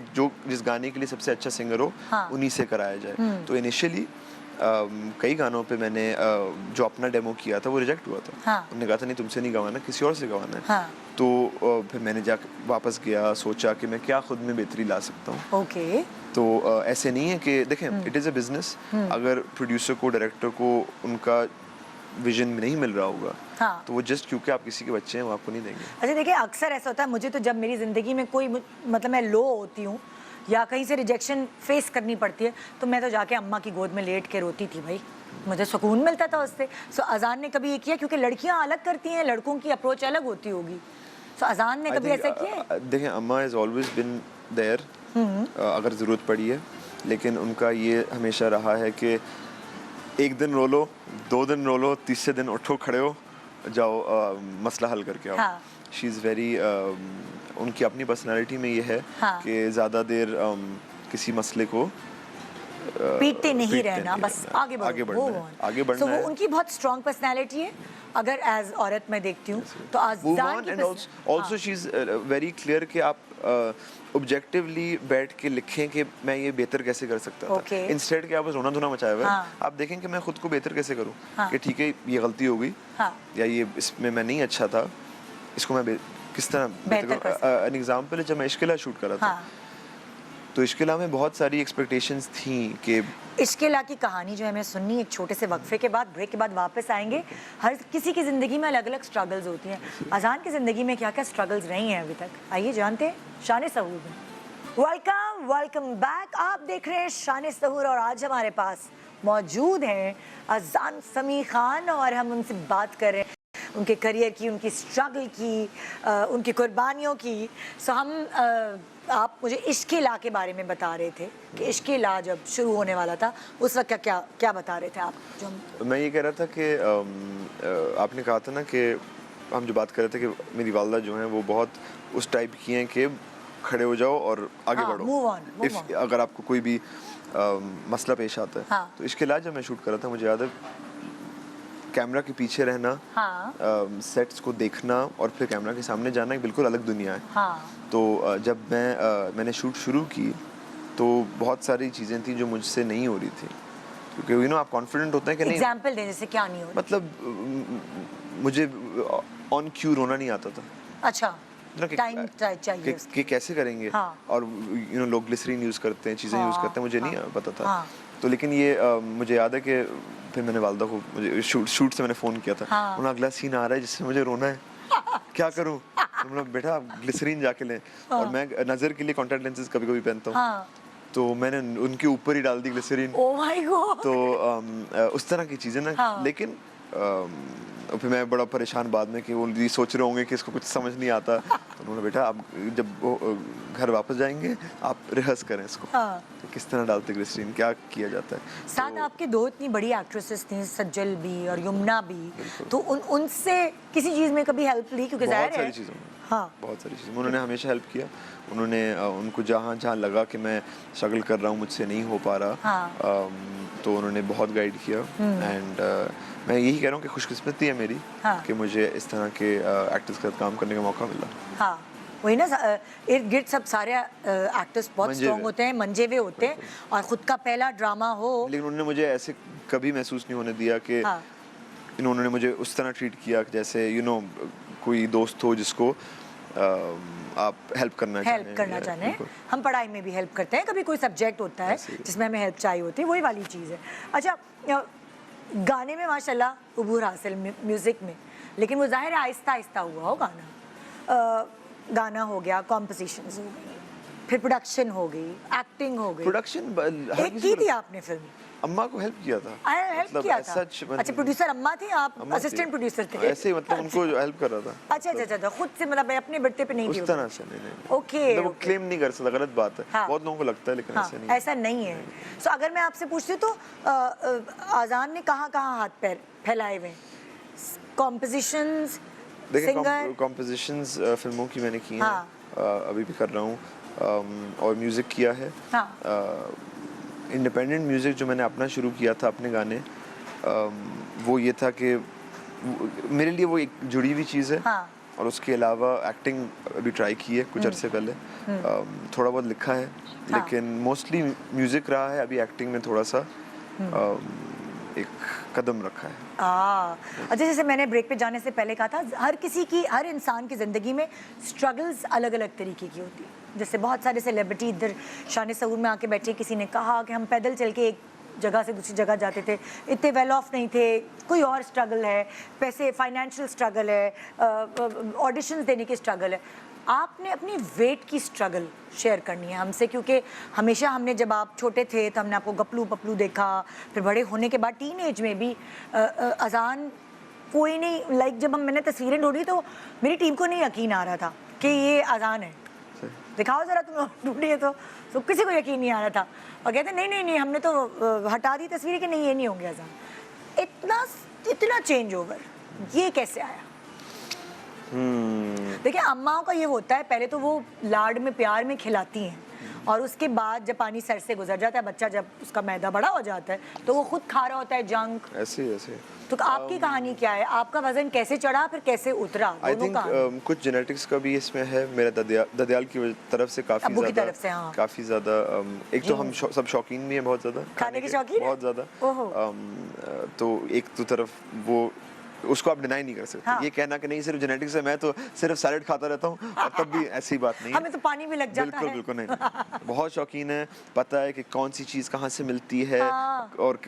जिस गाने के लिए सबसे अच्छा सिंगर हो उन्हीं से कराया जाए। तो इनिशियली कई गानों पे मैंने जो अपना डेमो किया था वो रिजेक्ट हुआ था। हाँ। उन्होंने कहा था नहीं तुमसे नहीं गवाना, किसी और से गवाना है। हाँ। तो फिर मैंने जा वापस गया, सोचा कि मैं क्या खुद में बेहतरी ला सकता हूँ। ओके। तो ऐसे नहीं है कि देखें, इट इज़ अ बिजनेस। अगर प्रोड्यूसर को, डायरेक्टर को उनका विजन में नहीं मिल रहा होगा, हाँ। तो वो जस्ट क्योंकि आप किसी के बच्चे हैं वो आपको नहीं देंगे। अच्छा देखिए, अक्सर ऐसा होता है, मुझे तो जब मेरी ज़िंदगी में कोई मतलब मैं लो होती हूँ या कहीं से रिजेक्शन फेस करनी पड़ती है, तो मैं तो जाके अम्मा की गोद में लेट के रोती थी भाई, मुझे सुकून मिलता था उससे। सो अजान ने कभी ये किया, क्योंकि लड़कियां अलग करती हैं, लड़कों की अप्रोच अलग होती होगी, सो अजान ने कभी ऐसा किया? देखें, अम्मा इज़ ऑलवेज बिन देयर अगर ज़रूरत पड़ी है, लेकिन उनका ये हमेशा रहा है कि एक दिन रो लो, 2 दिन रो लो, तीसरे दिन उठो, खड़े हो जाओ, मसला हल करके आओ। हाँ। शी इज़ वेरी, उनकी अपनी पर्सनालिटी में ये है हाँ। कि ज़्यादा देर किसी मसले को पीटते नहीं पीटते रहना, नहीं बस रहना। आगे बढ़ो, आगे बढ़ना move है, on। आगे बढ़ना So, वो है। उनकी बहुत स्ट्रॉन्ग पर्सनैलिटी है। अगर एज औरत मैं देखती हूँ तो Move अजान on, की and also she's very clear कि आप ऑब्जेक्टिवली बैठ के लिखें कि मैं ये बेहतर कैसे कर सकता था। Okay. इंस्टेड कि आप बस रोना धोना मचाए हुए हैं, हाँ। आप देखें कि मैं खुद को बेहतर कैसे करूं। हाँ। कि ठीक है, ये गलती हो गई, हाँ। या ये इसमें मैं नहीं अच्छा था, इसको मैं किस तरह बेहतर कर सकता। एन एग्जांपल है, जब मैं इश्किला शूट कर रहा था, हाँ। तो इश्किला में बहुत सारी एक्सपेक्टेशंस थी कि इश्किला की कहानी जो है हमें सुननी एक छोटे से वक्फे के बाद, ब्रेक के बाद वापस आएंगे। हर किसी की ज़िंदगी में अलग अलग स्ट्रगल्स होती हैं। अजान की ज़िंदगी में क्या क्या स्ट्रगल्स रही हैं अभी तक, आइए जानते हैं शान सहूर में। Welcome back. आप देख रहे हैं शान सहूर और आज हमारे पास मौजूद हैं अजान समी खान और हम उनसे बात कर रहे हैं उनके करियर की, उनकी स्ट्रगल की, उनकी कुर्बानियों की। सो हम आप मुझे इश्क-ए-ला के बारे में बता रहे थे कि इश्क-ए-ला जब शुरू होने वाला था उस वक्त क्या बता रहे थे आप? जो मैं ये कह रहा था कि आपने कहा था ना कि हम जो बात कर रहे थे कि मेरी वालदा जो हैं वो बहुत उस टाइप की हैं कि खड़े हो जाओ और आगे हाँ, बढ़ो। move on। अगर आपको कोई भी मसला पेश आता है, हाँ। तो इसके अलावा जब मैं शूट कर रहा था, मुझे याद है कैमरा के पीछे रहना, हाँ। सेट्स को देखना और फिर कैमरा के सामने जाना एक बिल्कुल अलग दुनिया है। हाँ। तो जब मैंने शूट शुरू की तो बहुत सारी चीज़ें थी जो मुझसे नहीं हो रही थी, क्योंकि आप कॉन्फिडेंट होते हैं कि नहीं। एग्जाम्पल दें, जैसे क्या नहीं हो रहा? मतलब मुझे ऑन क्यू रोना नहीं आता था। अच्छा, टाइम चाहिए उसके। कि कैसे करेंगे। हाँ। और लोग ग्लिसरीन यूज़ करते हैं, चीज़ें यूज़ हाँ, करते हैं, मुझे हाँ, नहीं पता था। हाँ। तो लेकिन ये मुझे याद है कि फिर मैंने वालदा को, मुझे शूट से मैंने फ़ोन किया था। हाँ। उन्होंने अगला सीन आ रहा है जिससे मुझे रोना है, क्या करूँ? तो मतलब बेटा आप ग्लिसरीन जाके लें। और मैं नज़र के लिए कॉन्टैक्ट लेंसेज कभी कभी पहनता हूँ। हाँ। तो मैंने उनके ऊपर ही डाल दी ग्लिसरीन। Oh my God. तो उस तरह की चीज़ें ना। हाँ। लेकिन फिर मैं बड़ा परेशान बाद में कि वो ये सोच रहे होंगे कि इसको कुछ समझ नहीं आता। तो उन्होंने बेटा आप जब घर वापस जाएंगे आप रिहर्स करें इसको। हाँ। तो किस तरह डालते ग्लिसरीन, क्या किया जाता है। साथ आपके दो इतनी बड़ी एक्ट्रेसेस थी, सज्जल भी और यमुना भी, तो उनसे किसी चीज़ में कभी हेल्प ली? क्योंकि बहुत जाहिर है सारी चीज़ों में, हाँ, बहुत सारी चीज़ों में उन्होंने हमेशा हेल्प किया। उन्होंने उनको जहाँ लगा कि मैं स्ट्रगल कर रहा हूँ, मुझसे नहीं हो पा रहा, हाँ। तो उन्होंने बहुत गाइड किया। एंड मैं यही कह रहा हूँ कि खुशकिस्मती है मेरी, हाँ। कि मुझे इस तरह के एक्टर्स के साथ काम करने का मौका मिला। हाँ, वही ना, इर्द गिर्द सब सारे एक्टर्स बहुत मंजे स्ट्रॉन्ग हुए। होते हैं, मंजे हुए होते हैं, और खुद का पहला ड्रामा हो। लेकिन उन्होंने मुझे ऐसे कभी महसूस नहीं होने दिया कि हाँ। इन्होंने मुझे उस तरह ट्रीट किया जैसे कोई दोस्त हो जिसको आप हेल्प करना चाहें। बिल्कुल। हम पढ़ाई में भी हेल्प करते हैं, कभी कोई सब्जेक्ट होता है ऐसे ही। जिसमें हमें हेल्प चाहिए होती है, वही वाली चीज़ है। अच्छा, गाने में माशाल्लाह उबूर हासिल म्यूज़िक में, लेकिन वो जाहिर है आहिस्ता आहिस्ता हुआ हो गाना। गाना हो गया, कॉम्पोजिशंस हो गई, फिर प्रोडक्शन हो गई, एक्टिंग हो गई। प्रोडक्शन एक की थी आपने फिल्म? अम्मा को हेल्प किया था। हेल्प मतलब किया as था? such, अच्छा, प्रोड्यूसर अम्मा थी, आप अम्मा थी। असिस्टेंट प्रोड्यूसर थे? ऐसे ही, मतलब उनको जो हेल्प कर रहा था। अच्छा, खुद से, मतलब अपने बड़ते पे नहीं उस थी? तरह से नहीं। ओके, मतलब वो ओके। क्लेम नहीं कर सकता, गलत बात है। हाँ। बहुत लोगों को लगता है, लेकिन हाँ, ऐसा नहीं। ऐसा नहीं है। सो अगर मैं आपसे पूछती हूँ तो आजान ने कहाँ हाथ पैर फैलाए हुए? Compositions, singer? कॉम्पोजिशंस फिल्मों की मैंने की हैं। हाँ। अभी भी कर रहा हूँ, और म्यूज़िक किया है। हाँ। इंडिपेंडेंट म्यूज़िक जो मैंने अपना शुरू किया था, अपने गाने, वो ये था कि मेरे लिए वो एक जुड़ी हुई चीज़ है। हाँ। और उसके अलावा एक्टिंग अभी ट्राई की है कुछ अरसे पहले, थोड़ा बहुत लिखा है, हाँ। लेकिन मोस्टली म्यूज़िक रहा है। अभी एक्टिंग में थोड़ा सा एक कदम रखा है। अच्छा, जैसे मैंने ब्रेक पे जाने से पहले कहा था, हर इंसान की ज़िंदगी में स्ट्रगल्स अलग अलग तरीके की होती है। जैसे बहुत सारे सेलिब्रिटी इधर शान सऊर में आके बैठे, किसी ने कहा कि हम पैदल चल के एक जगह से दूसरी जगह जाते थे, इतने वेल ऑफ नहीं थे, कोई और स्ट्रगल है, पैसे फाइनेंशियल स्ट्रगल है, ऑडिशंस देने की स्ट्रगल है। आपने अपनी वेट की स्ट्रगल शेयर करनी है हमसे, क्योंकि हमेशा हमने, जब आप छोटे थे तो हमने आपको गपलू पपलू देखा, फिर बड़े होने के बाद टीन एज में भी अजान कोई नहीं, लाइक जब मैंने तस्वीरें ढूंढी तो मेरी टीम को नहीं यकीन आ रहा था कि ये अजान है, दिखाओ ज़रा तुम ढूंढी है तो किसी को यकीन नहीं आ रहा था, और कहते नहीं हमने तो हटा दी तस्वीरें कि नहीं ये नहीं होंगे अजान। इतना चेंज ओवर ये कैसे आया? देखिए, अम्माओं का ये होता है, पहले तो वो लाड में प्यार में खिलाती हैं, और उसके बाद जब पानी सर से गुजर जाता है, बच्चा जब उसका मैदा बड़ा हो जाता है तो वो खुद खा रहा होता है जंक। ऐसे तो आपकी कहानी क्या है? आपका वजन कैसे चढ़ा, फिर कैसे उतरा? आई थिंक कुछ जेनेटिक्स का भी इसमें है। मेरा ददियाल की तरफ से काफी ज्यादा एक तो हम सब शौकीन भी हैं, बहुत ज्यादा खाने के शौकीन, बहुत ज्यादा। तो एक तो तरफ वो उसको आप डिनाई नहीं कर सकते। ये कहना कि नहीं सिर्फ जेनेटिक्स है, मैं तो सिर्फ सैलेड खाता रहता हूँ, और तब भी ऐसी बात नहीं है। हमें तो पानी भी लग जाता है। बिल्कुल नहीं, बहुत शौकीन है, पता है कि कौन सी चीज़ कहाँ से मिलती है, और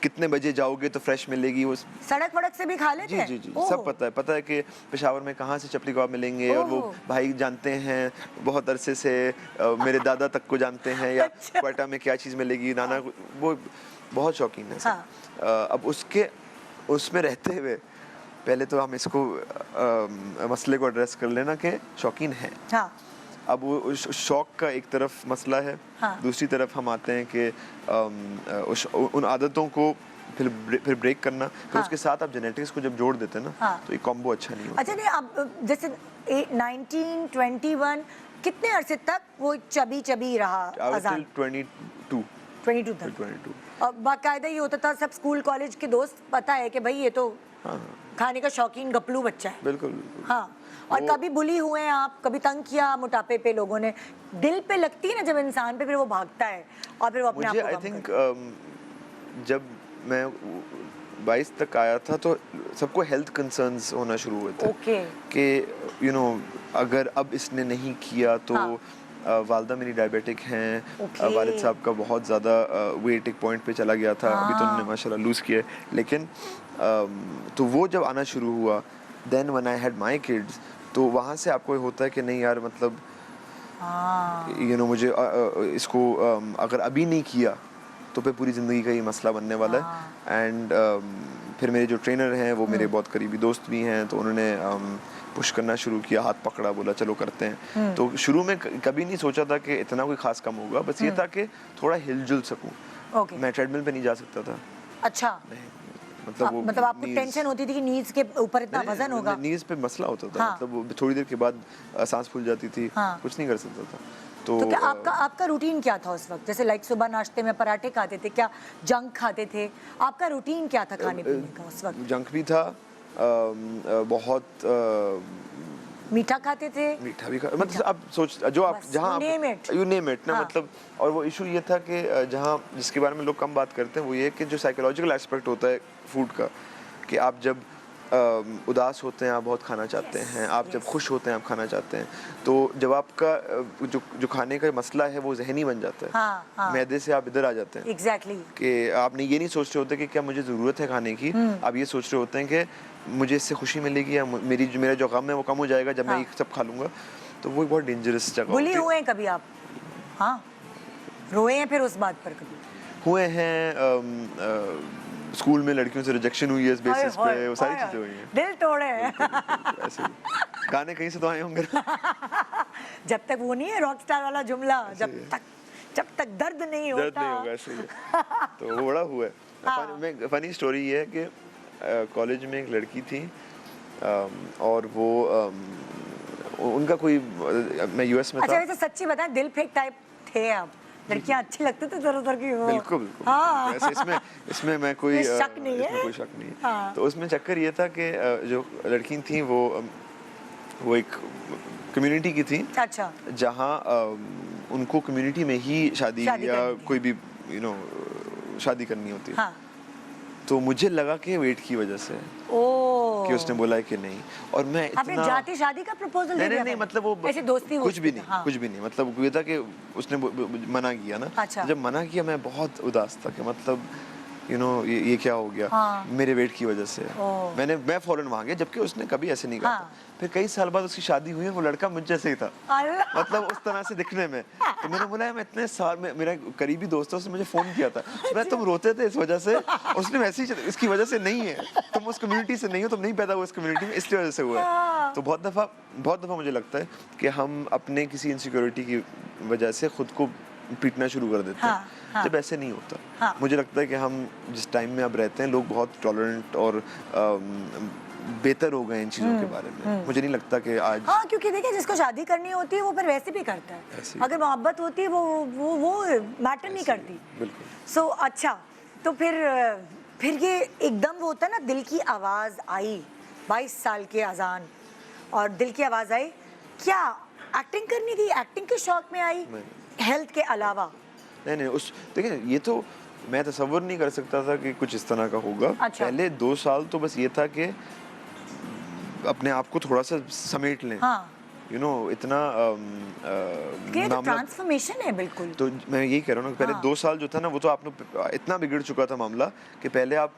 कितने बजे जाओगे तो फ्रेश मिलेगी। वो सड़क वड़क से भी खा लेते हैं? जी, सब पता है कि पेशावर में कहाँ से चपली कबाब मिलेंगे, और वो भाई जानते हैं बहुत अरसे से, मेरे दादा तक को जानते हैं, या क्वेटा में क्या चीज़ मिलेगी, नाना, वो बहुत शौकीन है। अब उसमें रहते हुए पहले तो हम इसको मसले को एड्रेस कर लेना कि शौकीन है। अब वो उस शौक का एक तरफ मसला है, दूसरी तरफ हम आते हैं कि उन आदतों को फिर ब्रेक करना, फिर उसके साथ आप जेनेटिक्स को जब जोड़ देते हैं ना, तो एक कॉम्बो अच्छा नहीं होता। अच्छा, नहीं, अब जैसे 1921 कितने अरसे तक वो चबी रहा अजान? 22 तक। और बाकायदा ये होता था, सब स्कूल कॉलेज के दोस्त, पता है कि भाई ये तो खाने का शौकीन गपलू बच्चा है। बिल्कुल। हाँ, और कभी बुली हुए हैं आप, कभी तंग किया मोटापे पे लोगों ने? दिल पे लगती है ना जब इंसान पे, फिर वो भागता है और फिर वो अपने आप को आई थिंक जब मैं 22 तक आया था तो सबको हेल्थ कंसर्न्स होना शुरू हुए थे कि अगर अब इसने नहीं किया तो वालदा मेरी डायबिटिक हैं, वालिद साहब का बहुत ज़्यादा वेट एक पॉइंट पे चला गया था, अभी तो उन्होंने माशाल्लाह लूज़ किया है, लेकिन तो वो जब आना शुरू हुआ, then when I had my kids, तो वहाँ से आपको होता है कि नहीं यार, मतलब मुझे इसको अगर अभी नहीं किया तो फिर पूरी ज़िंदगी का ये मसला बनने वाला है। एंड फिर मेरे जो ट्रेनर हैं वो मेरे बहुत करीबी दोस्त भी हैं, तो उन्होंने पुश करना शुरू किया, हाथ पकड़ा, बोला चलो करते हैं। तो शुरू में कभी नहीं सोचा था कि इतना कोई खास कम होगा, बस ये था कि थोड़ा हिलजुल सकूं। मैं ट्रेडमिल पे नहीं जा सकता था। अच्छा, मतलब आपको टेंशन होती थी कि नीज के ऊपर इतना वजन होगा? नीज पे मसला होता था, मतलब थोड़ी देर के बाद सांस फूल जाती थी, कुछ नहीं कर सकता था। तो क्या आपका रूटीन क्या था उस वक्त? जैसे लाइक सुबह नाश्ते में पराठे खाते थे, क्या जंक खाते थे? आपका रूटीन क्या था खाने पीने का उस वक्त? जंक भी था, बहुत मीठा खाते थे? मीठा भी मतलब आप सोच जो आप जहाँ यू नेम इट ना, मतलब। और वो इशू ये था कि जहाँ जिसके बारे में लोग कम बात करते हैं वो ये कि जो साइकोलॉजिकल एस्पेक्ट होता है फूड का, कि आप जब उदास होते हैं आप बहुत खाना चाहते हैं, आप जब खुश होते हैं आप खाना चाहते हैं, तो जब आपका जो खाने का मसला है वो जहनी बन जाता है, मैदे से आप इधर आ जाते हैं। एग्जैक्टली। कि आपने ये नहीं सोच रहे होते कि क्या मुझे ज़रूरत है खाने की, आप ये सोच रहे होते हैं कि मुझे इससे खुशी मिलेगी या मेरा जो गम है वो कम हो जाएगा जब मैं ये सब खा लूँगा। तो वो बहुत डेंजरस जगह। बुली हुए हैं कभी आप? हाँ, रोए हैं फिर उस बात पर कभी? हुए हैं, स्कूल में लड़कियों से रिजेक्शन हुई है इस बेसिस पे, वो सारी चीजें हुई हैं। दिल तोड़े हैं। ऐसे गाने कहीं से तो आए होंगे। जब तक वो नहीं है रॉकस्टार वाला जुमला, जब तक दर्द नहीं होगा, ऐसे ही। तो वो बड़ा हुआ है। फनी स्टोरी ये है कि कॉलेज में एक लड़की थी, और वो उनका कोई, मैं यूएस में था। अच्छा, वैसे सच्ची बताएं, दिल फेंक टाइप थे आप? लड़कियां अच्छी लगती थी तरह की वो? बिल्कुल। इसमें मैं कोई शक नहीं है। तो उसमें चक्कर ये था कि जो लड़की थी वो एक कम्युनिटी की थी। अच्छा। जहाँ उनको कम्युनिटी में ही शादी या कोई भी शादी करनी होती है। हाँ। तो मुझे लगा कि वेट की वजह से ओह, कि उसने बोला है कि नहीं, और मैं आपने इतना जाती शादी का प्रपोजल दे दिया? नहीं, मतलब वो ऐसे दोस्ती कुछ भी वोस्ती नहीं, था? हाँ। कुछ भी नहीं, मतलब ये था कि उसने मना किया ना। अच्छा। जब मना किया मैं बहुत उदास था कि मतलब ये क्या हो गया। हाँ। मेरे वेट की वजह से ओह। मैं फौरन वहां गया, जबकि उसने कभी ऐसे नहीं कहा हाँ। था। फिर कई साल बाद उसकी शादी हुई है, वो लड़का मुझ जैसे ही था, अल्लाह। मतलब उस तरह से दिखने में। तो मैंने बोला मैं इतने साल में, मेरा करीबी दोस्त है, उसने मुझे फोन किया था, मैं तुम रोते थे इस वजह से, और उसने वैसे ही, इसकी वजह से नहीं है, तुम उस कम्युनिटी से नहीं हो, तुम नहीं पैदा हुए इस कम्युनिटी में, इसलिए वजह से हुआ है। तो बहुत दफ़ा मुझे लगता है कि हम अपने किसी इनसिक्योरिटी की वजह से खुद को पीटना शुरू कर देते हैं। हाँ। जब ऐसे नहीं होता। हाँ। मुझे लगता है कि हम जिस टाइम में अब रहते हैं, लोग बहुत टॉलरेंट और बेहतर हो गए इन चीज़ों के बारे में। मुझे नहीं लगता कि आज हाँ, क्योंकि देखिए जिसको शादी करनी होती है वो फिर वैसे भी करता है। ऐसे ही। अगर मोहब्बत होती है वो मैटर नहीं करती। बिल्कुल। सो अच्छा, तो फिर ये एकदम वो होता है ना, दिल की आवाज़ आई, 22 साल के अजान, और दिल की आवाज़ आई, क्या एक्टिंग करनी थी? एक्टिंग के शौक में आई, हेल्थ के अलावा? नहीं, देखिए ये तो मैं तसव्वुर नहीं कर सकता था कि कुछ इस तरह का होगा। अच्छा। पहले 2 साल तो बस ये था कि अपने आप को थोड़ा सा समेट लें। हाँ। इतना ये तो ट्रांसफॉर्मेशन है बिल्कुल। तो मैं यही कह रहा हूँ ना, पहले 2 साल जो था ना, वो तो आपने इतना बिगड़ चुका था मामला कि पहले आप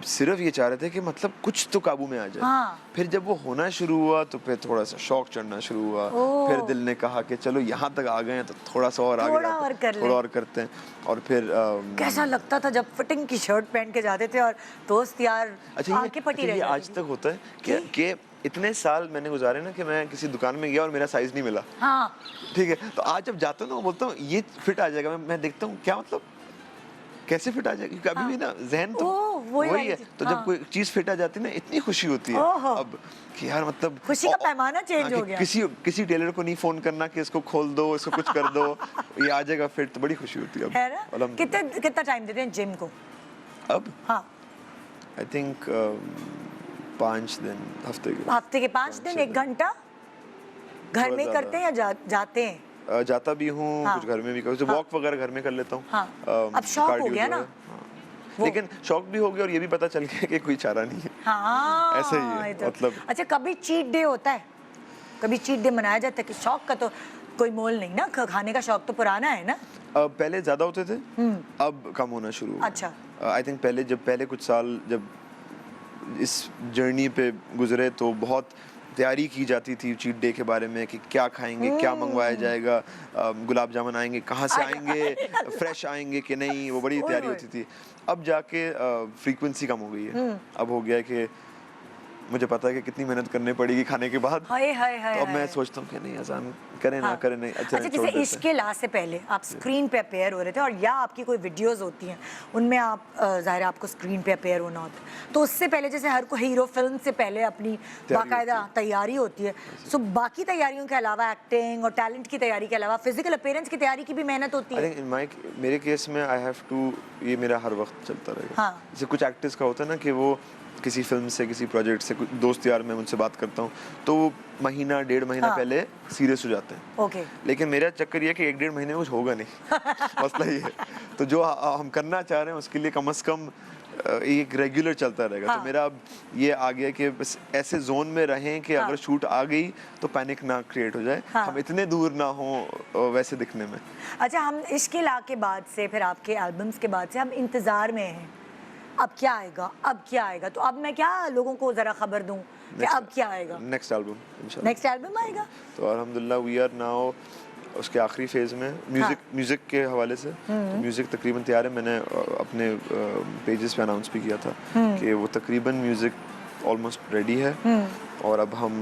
सिर्फ ये चाह रहे थे कि मतलब कुछ तो काबू में आ जाए। हाँ। फिर जब वो होना शुरू हुआ तो फिर थोड़ा सा शौक चढ़ना शुरू हुआ। ओह। फिर दिल ने कहा कि चलो यहाँ तक आ गए हैं तो थोड़ा सा और आगे थोड़ा जाते और हैं, कर लें। थोड़ा और करते हैं। और फिर कैसा लगता था जब फिटिंग की शर्ट पहन के जाते थे और दोस्त यार आंखें फटी रह ये जाती आज थी। तक होता है कि इतने साल मैंने गुजारे ना कि मैं किसी दुकान में गया और मेरा साइज नहीं मिला। हाँ। ठीक है, तो आज जब जाता हूँ ना, बोलता हूँ ये फिट आ जाएगा। मैं देखता हूँ क्या मतलब कैसे फिट आ जाएगी, क्योंकि अभी भी ना जहन तो वही है। तो जब कोई चीज फिट आ जाती है ना, इतनी खुशी होती है अब कि यार मतलब खुशी का पैमाना चेंज हो गया। किसी टेलर को नहीं फोन करना कि इसको खोल दो, इसको कुछ कर दो, ये आ जाएगा फिट, तो बड़ी खुशी होती है है ना? अब। कितना टाइम देते हैं जिम को अब हाँ, आई थिंक 5 दिन हफ्ते के 5 दिन 1 घंटा घर में ही करते हैं या जाते हैं? जाता भी हूँ। हाँ। कुछ घर में भी करता हूँ, वॉक वगैरह घर में कर लेता हूँ। हाँ। अब शौक हो कार्डियो गया जो ना? है, हाँ। लेकिन शौक भी हो गया और ये भी पता चल गया कि कोई चारा नहीं है। हाँ, ऐसे ही है, ये तो। मतलब। अच्छा, कभी चीट डे होता है? कभी चीट डे मनाया जाता है? कि शौक का तो कोई मोल नहीं ना, खाने का शौक तो पुराना है ना। पहले ज्यादा होते थे, अब कम होना शुरू हो गया। अच्छा। आई थिंक पहले कुछ साल जब इस जर्नी पे गुजरे तो बहुत तैयारी की जाती थी चीट डे के बारे में कि क्या खाएंगे, क्या मंगवाया जाएगा, गुलाब जामुन आएंगे, कहाँ से आएंगे, फ्रेश आएंगे कि नहीं, वो बड़ी तैयारी होती थी। अब जाके फ्रीक्वेंसी कम हो गई है। अब हो गया है कि मुझे पता है कि कितनी मेहनत करनी पड़ेगी खाने के बाद। हाय हाय हाय। तो अब मैं सोचता हूँ कि नहीं, अजान करें ना करें, नहीं अच्छा जैसे इश्क़ ला से पहले आप स्क्रीन पे अपेयर हो रहे थे, और या आपकी कोई वीडियोस होती हैं उनमें आप ज़ाहिर है आपको स्क्रीन पे अपेयर होना होता है, तो उससे पहले जैसे हर कोई हीरो फिल्म से पहले अपनी बाकायदा तैयारी होती है, सो बाकी तैयारियों के अलावा, एक्टिंग और टैलेंट की तैयारी के अलावा फिजिकल अपीयरेंस की तैयारी की भी मेहनत होती है? मेरे केस में आई हैव टू, ये मेरा हर वक्त चलता रहेगा। हाँ। जैसे कुछ एक्टर्स का होता है ना कि वो किसी फिल्म से, किसी प्रोजेक्ट से, कुछ दोस्त यार मैं उनसे बात करता हूँ तो वो महीना 1.5 महीना पहले सीरियस हो जाते हैं। ओके। लेकिन मेरा चक्कर ये है कि 1-1.5 महीने में कुछ होगा नहीं। मसला ये है। तो जो हम करना चाह रहे हैं उसके लिए कम से कम एक रेगुलर चलता रहेगा। हाँ। तो मेरा अब ये आ गया कि बस ऐसे जोन में रहें कि अगर शूट आ गई तो पैनिक ना क्रिएट हो जाए। हाँ। हम इतने दूर ना हो वैसे दिखने में। अच्छा, हम इश्क़ ला के बाद से, फिर आपके एल्बम्स के बाद से हम इंतज़ार में हैं, अब क्या आएगा, अब क्या आएगा? तो अब मैं क्या लोगों को ज़रा खबर दूं कि अब क्या आएगा? नेक्स्ट एल्बम इंशाल्लाह। नेक्स्ट एल्बम आएगा? तो अल्हम्दुलिल्लाह वी आर नाउ उसके आखिरी फेज में म्यूजिक के हवाले से। तो म्यूजिक तकरीबन तैयार है। मैंने अपने पेजेस पे अनाउंस भी किया था कि वो तकरीबन म्यूजिक ऑलमोस्ट रेडी है और अब हम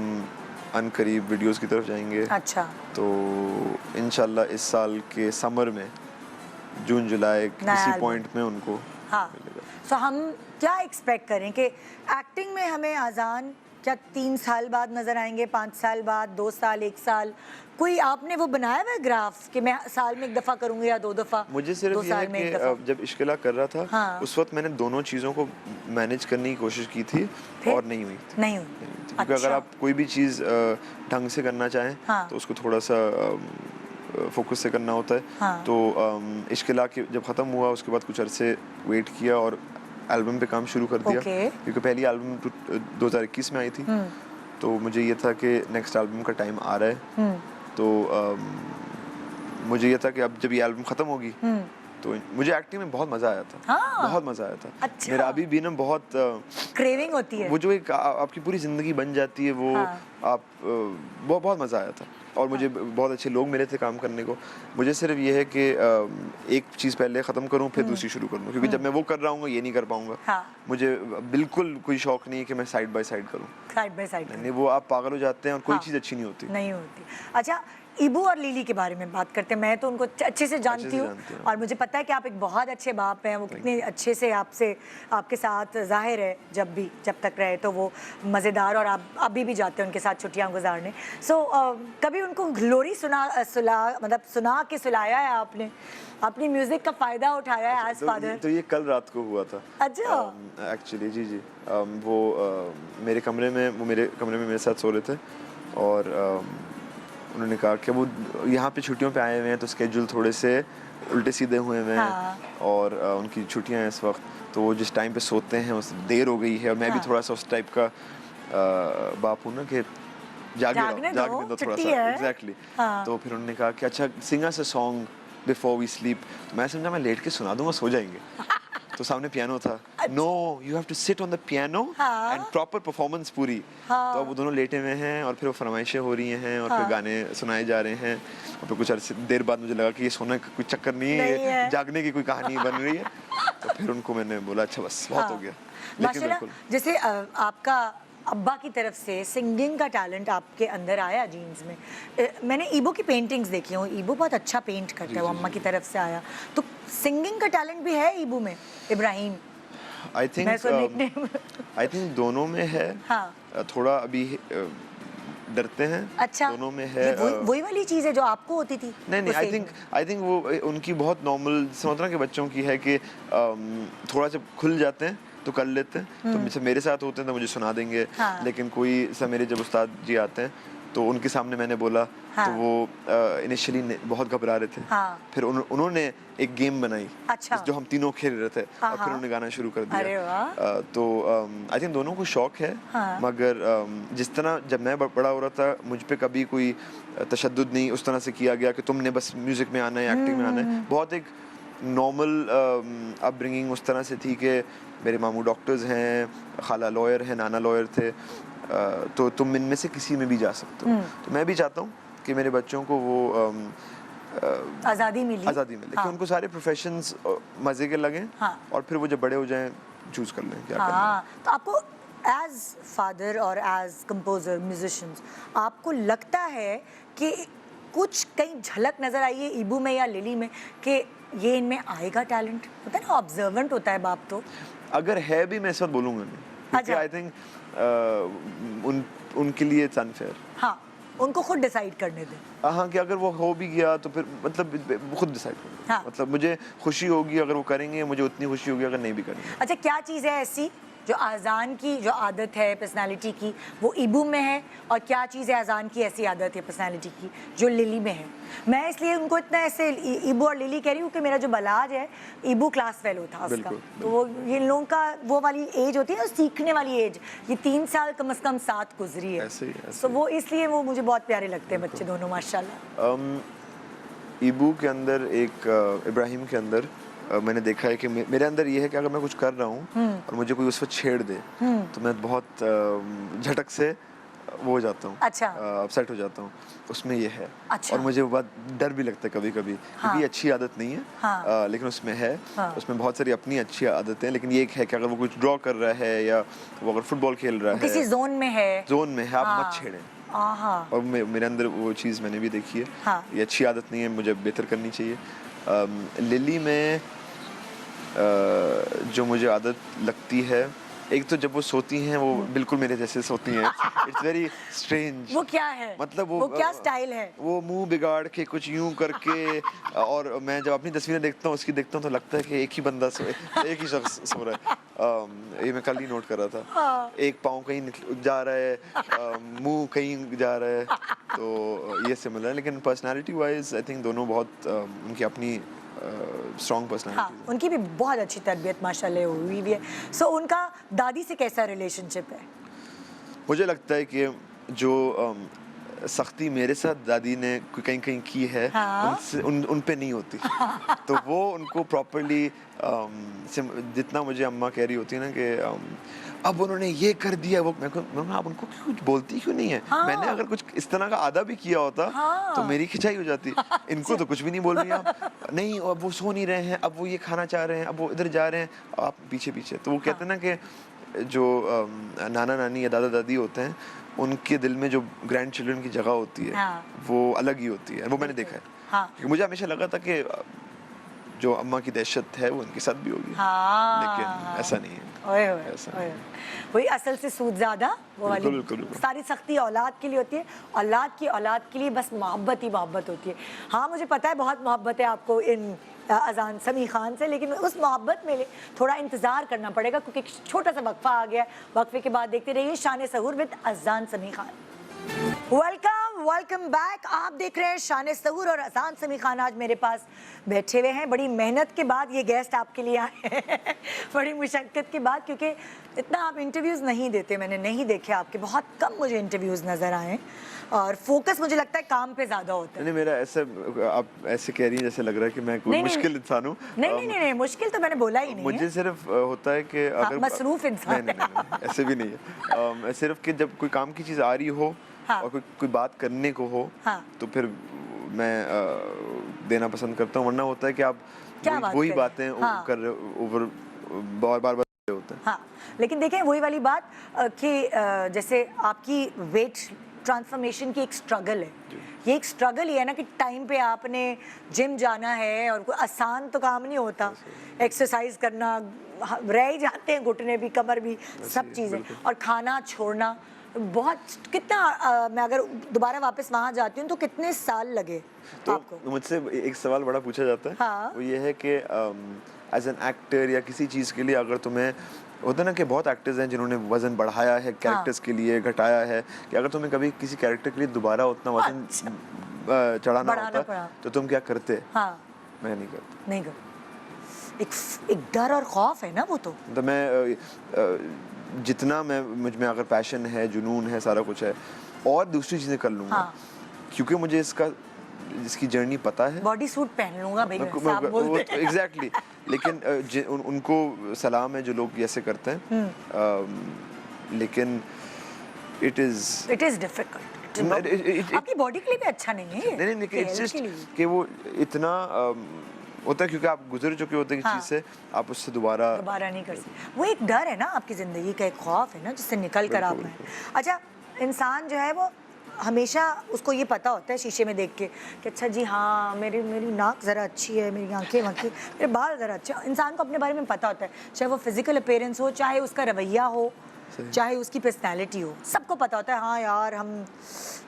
अनकरीब वीडियोस की तरफ जाएंगे। अच्छा। तो इंशाल्लाह इस साल के समर में, जून जुलाई किसी पॉइंट में उनको मिलेगा। तो हम क्या एक्सपेक्ट करें कि एक्टिंग में हमें अजान क्या 3 साल बाद नजर आएंगे, 5 साल बाद, 2 साल, 1 साल? कोई आपने वो बनाया हुआ है ग्राफ कि मैं साल में 1 दफ़ा करूंगी या 2 दफ़ा? मुझे सिर्फ ये है कि जब इश्क़ ला कर रहा था, हाँ। उस वक्त मैंने दोनों चीज़ों को मैनेज करने की कोशिश की थी और नहीं हुई थी। नहीं हुई। क्योंकि अगर आप कोई भी चीज़ ढंग से करना चाहें हाँ। तो उसको थोड़ा सा फोकस से करना होता है। हाँ। तो इश्क ला के जब ख़त्म हुआ उसके बाद कुछ अरसे वेट किया और एल्बम पे काम शुरू कर दिया। Okay. क्योंकि पहली एल्बम 2021 में आई थी, तो मुझे ये था कि नेक्स्ट एल्बम का टाइम आ रहा है। तो मुझे ये था कि अब जब ये एल्बम ख़त्म होगी तो मुझे एक्टिंग में बहुत मज़ा आया था। हाँ। बहुत मज़ा आया था। अच्छा। मेरा अभी भी ना बहुत क्रेविंग होती है। वो जो एक आपकी पूरी ज़िंदगी बन जाती है वो हाँ। आप बहुत बहुत मज़ा आया था। और मुझे बहुत अच्छे लोग मिले थे काम करने को। मुझे सिर्फ ये है कि एक चीज़ पहले ख़त्म करूँ फिर दूसरी शुरू करूँ, क्योंकि जब मैं वो कर रहा हूँ ये नहीं कर पाऊँगा। हाँ। मुझे बिल्कुल कोई शौक नहीं है कि मैं साइड बाय साइड करूँ। साइड बाय साइड नहीं, वो आप पागल हो जाते हैं और कोई हाँ। चीज़ अच्छी नहीं होती। नहीं होती। अच्छा, इबू और लिली के बारे में बात करते हैं। मैं तो उनको अच्छे से जानती हूँ जानते हैं। और मुझे पता है कि आप एक बहुत अच्छे बाप हैं। वो कितने अच्छे से आपके साथ जाहिर है जब तक रहे तो वो मज़ेदार, और आप अभी भी जाते हैं उनके साथ छुट्टियाँ गुजारने। कभी उनको ग्लोरी सुना के सुलाया है आपने? अपनी म्यूजिक का फ़ायदा उठाया है एज फादर? तो ये कल रात को हुआ था। अच्छा। एक्चुअली जी वो मेरे कमरे में मेरे साथ सो रहे थे और उन्होंने कहा कि वो यहाँ पे छुट्टियों पे आए हुए हैं तो स्केड्यूल थोड़े से उल्टे सीधे हुए हैं। हाँ। और उनकी छुट्टियाँ हैं इस वक्त, तो वो जिस टाइम पे सोते हैं उस देर हो गई है और मैं भी थोड़ा सा उस टाइप का बाप हूँ ना कि जागने दो थोड़ा सा। एग्जैक्टली। तो फिर उन्होंने कहा कि अच्छा sing us a song before we sleep. तो मैं समझा मैं लेट के सुना दूंगा, सो जाएंगे। तो सामने पियानो था। No, you have to sit on the piano and proper performance पूरी। तो अब वो दोनों लेटे हुए हैं और फिर वो फरमाइशें हो रही हैं और फिर गाने सुनाए जा रहे हैं। और फिर कुछ अर्से देर बाद मुझे लगा कि ये सोने का कोई चक्कर नहीं है, जागने की कोई कहानी बन रही है। तो फिर उनको मैंने बोला अच्छा बस बहुत हो गया। लेकिन बिल्कुल जैसे आपका अब्बा की तरफ से सिंगिंग का टैलेंट आपके अंदर आया जीन्स में। मैंने ईबो की पेंटिंग्स देखी हूँ, ईबो बहुत अच्छा पेंट करता है, वो अम्मा की तरफ से आया। तो सिंगिंग का टैलेंट भी है ईबो में, इब्राहिम? आई थिंक दोनों में है। हाँ। थोड़ा अभी डरते हैं। अच्छा। दोनों में है। वही वाली चीज़ है जो आपको होती थी? नहीं, आई थिंक वो उनकी बहुत नॉर्मल समझना के बच्चों की है कि थोड़ा सा खुल जाते हैं तो कर लेते हैं। तो जैसे मेरे साथ होते हैं तो मुझे सुना देंगे। हाँ। लेकिन कोई सा मेरे जब उस्ताद जी आते हैं तो उनके सामने मैंने बोला। हाँ। तो वो इनिशियली बहुत घबरा रहे थे। हाँ। फिर उन्होंने एक गेम बनाई। अच्छा। जो हम तीनों खेल रहे थे। हाँ। और फिर उन्होंने गाना शुरू कर दिया। अरे वाह। तो आई थिंक दोनों को शौक है। हाँ। मगर जिस तरह जब मैं बड़ा हो रहा था मुझ पे कभी कोई तशद्दुद नहीं उस तरह से किया गया कि तुमने बस म्यूजिक में आना है, एक्टिंग में आना है। बहुत एक नॉर्मल अपब्रिंगिंग उस तरह से थी कि मेरे मामू डॉक्टर्स हैं, खाला लॉयर हैं, नाना लॉयर थे। तो तुम इनमें से किसी में भी जा सकते हो। तो मैं भी चाहता हूँ कि मेरे बच्चों को वो आज़ादी मिले कि उनको सारे प्रोफेशंस मज़े के लगें। हाँ। और फिर वो जब बड़े हो जाएं चूज़ कर लें क्या करना है। तो आपको एज फादर और एज कंपोजर म्यूजिशियंस आपको लगता है कि कुछ कहीं झलक नज़र आई है ईबू में या लिली में कि ये इनमें आएगा टैलेंट? होता है ना, ऑब्जर्वेंट होता है बाप। तो अगर है भी मैं इस वक्त बोलूँगा नहीं, क्योंकि आई थिंक उनके लिए इट्स अनफेयर। हाँ, उनको खुद डिसाइड करने दें। हाँ, कि अगर वो हो भी गया तो फिर मतलब खुद डिसाइड करेंगे। हाँ। मतलब मुझे खुशी होगी अगर वो करेंगे, मुझे उतनी खुशी होगी अगर नहीं भी करेंगे। अच्छा, क्या चीज़ है ऐसी जो अजान की जो आदत है पर्सनालिटी की वो ईबू में है, और क्या चीज़ है अजान की ऐसी आदत है पर्सनालिटी की जो लिली में है? मैं इसलिए उनको इतना ऐसे ईबू और लिली कह रही हूँ कि मेरा जो बलाज है ईबू क्लास फेलो था उसका। तो वो ये लोगों का वो वाली एज होती है ना, सीखने वाली एज, ये 3 साल कम से कम साथ गुजरी है। तो वो इसलिए वो मुझे बहुत प्यारे लगते हैं बच्चे दोनों माशाल्लाह। ईबू के अंदर एक इब्राहिम के अंदर मैंने देखा है कि मेरे अंदर ये है कि अगर मैं कुछ कर रहा हूँ और मुझे कोई उस वक्त छेड़ दे तो मैं बहुत झटक से वो हो जाता हूँ। अच्छा। अपसेट हो जाता हूँ। उसमें ये है। अच्छा। और मुझे वो बात डर भी लगता है कभी कभी। हाँ। क्योंकि ये अच्छी आदत नहीं है। हाँ। लेकिन उसमें है। हाँ। उसमें बहुत सारी अपनी अच्छी आदतें हैं, लेकिन ये एक है कि अगर वो कुछ ड्रॉ कर रहा है या वो अगर फुटबॉल खेल रहा है, किसी जोन में है, आप मत छेड़ें। और मेरे अंदर वो चीज़ मैंने भी देखी है। हाँ। ये अच्छी आदत नहीं है, मुझे बेहतर करनी चाहिए। लिली में जो मुझे आदत लगती है एक तो जब वो सोती हैं वो बिल्कुल मेरे जैसे सोती हैं, इट्स वेरी स्ट्रेंज। वो क्या है, मतलब वो क्या स्टाइल है? वो मुंह बिगाड़ के कुछ यूं करके और मैं जब अपनी तस्वीरें देखता हूँ उसकी देखता हूँ तो लगता है कि एक ही बंदा एक ही शख्स सो रहा है। ये मैं कल ही नोट कर रहा था। एक पाँव कहीं जा रहा है, मुंह कहीं जा रहा है, तो ये सिमिलर है। लेकिन पर्सनालिटी वाइज आई थिंक दोनों बहुत उनकी अपनी स्ट्रॉन्ग पर्सनालिटी। हाँ, उनकी भी बहुत अच्छी तरबियत माशाल्लाह हुई भी है। सो उनका दादी से कैसा रिलेशनशिप है? मुझे लगता है कि जो सख्ती मेरे साथ दादी ने कहीं कहीं की है, हाँ? उनसे उन पे नहीं होती। तो वो उनको प्रॉपर्ली जितना मुझे अम्मा कह रही होती है ना कि अब उन्होंने ये कर दिया, वो मैं आप उनको कुछ बोलती क्यों नहीं है? हाँ। मैंने अगर कुछ इस तरह का आधा भी किया होता हाँ। तो मेरी खिंचाई हो जाती। इनको तो कुछ भी नहीं बोल रही आप। नहीं, अब वो सो नहीं रहे हैं, अब वो ये खाना चाह रहे हैं, अब वो इधर जा रहे हैं, आप पीछे पीछे। तो वो कहते हैं ना कि जो नाना नानी या दादा दादी होते हैं उनके दिल में जो ग्रैंड चिल्ड्रन की जगह होती है, हाँ। वो अलग ही होती है। वो मैंने देखा है। हाँ। क्योंकि मुझे हमेशा लगा था कि जो अम्मा की दहशत है वो उनके साथ भी होगी। हाँ। लेकिन ऐसा नहीं है। ओए ओए, ऐसा ओए। वही असल से सूद ज़्यादा वो वाली बिल्कुल, बिल्कुल। सारी सख्ती औलाद के लिए होती है, औलाद के लिए बस मोहब्बत ही मोहब्बत होती है। हाँ, मुझे पता है बहुत मोहब्बत है आपको इन अजान समी खान से, लेकिन उस मोहब्बत में थोड़ा इंतज़ार करना पड़ेगा क्योंकि एक छोटा सा वक्फा आ गया। वक्फे के बाद देखते रहिए शान सहूर विद अजान समी खान। Welcome back. आप देख रहे हैं शान सहूर और अजान समी खान आज मेरे पास बैठे हुए हैं। बड़ी मेहनत के बाद ये गेस्ट आपके लिए आए हैं बड़ी मुशक्कत के बाद, क्योंकि इतना आप इंटरव्यूज़ नहीं देते, मैंने नहीं देखे आपके, बहुत कम मुझे इंटरव्यूज़ नज़र आए और फोकस मुझे लगता है काम पे ज़्यादा होता है। नहीं, मेरा ऐसे आप ऐसे कह रही हैं जैसे लग रहा है कि मैं कोई मुश्किल इंसान हूँ। नहीं, मुश्किल तो मैंने बोला ही नहीं मुझे है। सिर्फ होता है कि अगर मसरूफ इंसान नहीं, ऐसे भी नहीं है। सिर्फ कि जब कोई काम की चीज़ आ रही हो हाँ। और कोई बात करने को हो, हाँ। तो फिर मैं देना पसंद करता हूँ। वरना होता है कि आप वही बातें हाँ। कर रहे ओवर बार होते हैं। हाँ, लेकिन देखें वही वाली बात कि जैसे आपकी वेट ट्रांसफॉर्मेशन की एक स्ट्रगल है। ये एक स्ट्रगल ही है ना कि टाइम पे आपने जिम जाना है और कोई आसान तो काम नहीं होता। एक्सरसाइज करना, रह ही जाते हैं घुटने भी, कमर भी, सब चीज़ें, और खाना छोड़ना बहुत। कितना मैं अगर दोबारा वापस वहाँ जाती हूँ तो कितने साल लगे तो आपको? मुझसे एक सवाल बड़ा पूछा जाता है। हाँ। वो ये है कि एज एन एक्टर या किसी चीज़ के लिए अगर तुम्हें होता है ना कि बहुत एक्टर्स हैं जिन्होंने वजन बढ़ाया है कैरेक्टर्स के लिए, घटाया है, कि अगर तुम्हें कभी किसी कैरेक्टर के लिए दोबारा उतना वजन चढ़ाना होता तो तुम क्या करते? हाँ। मैं नहीं करता। नहीं कर, एक डर और खौफ है ना वो तो मैं जितना मुझ में अगर पैशन है, जुनून है, सारा कुछ है, और दूसरी चीज़ें कर लूँगा। हाँ। क्योंकि मुझे इसकी जर्नी पता है। बॉडी सूट पहन लूँगा भाई, वैसे आप बोलते हैं। एग्जैक्टली। लेकिन उनको सलाम है जो लोग ऐसे करते हैं। लेकिन इट इज़ डिफिकल्ट। आपकी बॉडी के लिए भी अच्छा नहीं है। नहीं, इट्स जस्ट कि वो इतना होता है क्योंकि आप गुजर चुके होते हैं किसी चीज़ से, आप उससे दोबारा नहीं कर सकते। वो एक डर है ना आपकी ज़िंदगी का, एक खौफ है ना जिससे निकल कर आप आए। अच्छा, इंसान जो है वो हमेशा उसको ये पता होता है शीशे में देख के कि अच्छा जी हाँ मेरी नाक ज़रा अच्छी है, मेरी आंखें वाँखें, मेरे बाल ज़रा अच्छे। इंसान को अपने बारे में पता होता है, चाहे वो फिजिकल अपीयरेंस हो, चाहे उसका रवैया हो, चाहे उसकी पर्सनैलिटी हो, सबको पता होता है हाँ यार हम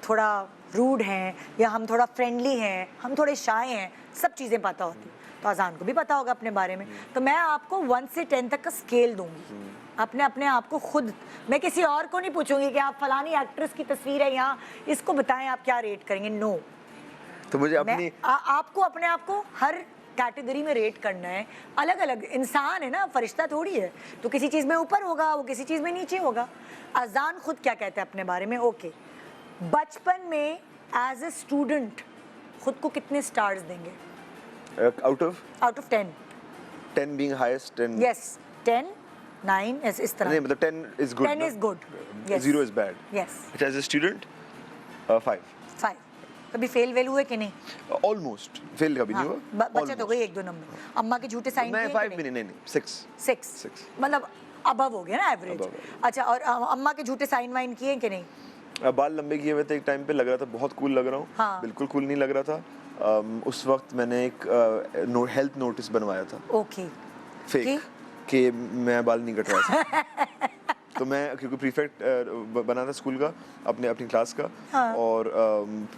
थोड़ा रूड हैं या हम थोड़ा फ्रेंडली हैं, हम थोड़े शाय हैं, सब चीज़ें पता होती हैं। तो अजान को भी पता होगा अपने बारे में। तो मैं आपको 1 से 10 तक का स्केल दूंगी, अपने आप को खुद, मैं किसी और को नहीं पूछूंगी कि आप फलानी एक्ट्रेस की तस्वीर है यहाँ, इसको बताएं आप क्या रेट करेंगे। नो, तो मुझे अपनी आपको अपने आप को हर कैटेगरी में रेट करना है। अलग अलग इंसान है ना, फरिश्ता थोड़ी है, तो किसी चीज़ में ऊपर होगा, वो किसी चीज़ में नीचे होगा। अजान खुद क्या कहते हैं अपने बारे में? ओके, बचपन में एज ए स्टूडेंट खुद को कितने स्टार्स देंगे? Out of 10? 10 being highest and yes, 10, 9 इस तरह। नहीं, मतलब 10 is good. 10 is good. Yes. 0 is bad. Yes. As a student, 5. 5. कभी फेल वेल हुए कि नहीं? Almost. फेल कभी नहीं हुआ। बचत हो गई 1-2 नंबर। अम्मा के झूठे साइन नहीं, किए? 5 भी नहीं, 6. 6. मतलब अबव हो गया ना एवरेज। अच्छा, और अम्मा के झूठे साइन वाइन किए कि नहीं? बाल लंबे किए हुए थे, एक टाइम पे लग रहा था बहुत कूल लग रहा हूँ। हाँ। बिल्कुल कूल नहीं लग रहा था। उस वक्त मैंने एक हेल्थ नोटिस बनवाया था। ओके। फेक। कि मैं बाल नहीं कटवा सकता। तो मैं क्योंकि प्रीफेक्ट बना था स्कूल का अपनी क्लास का, और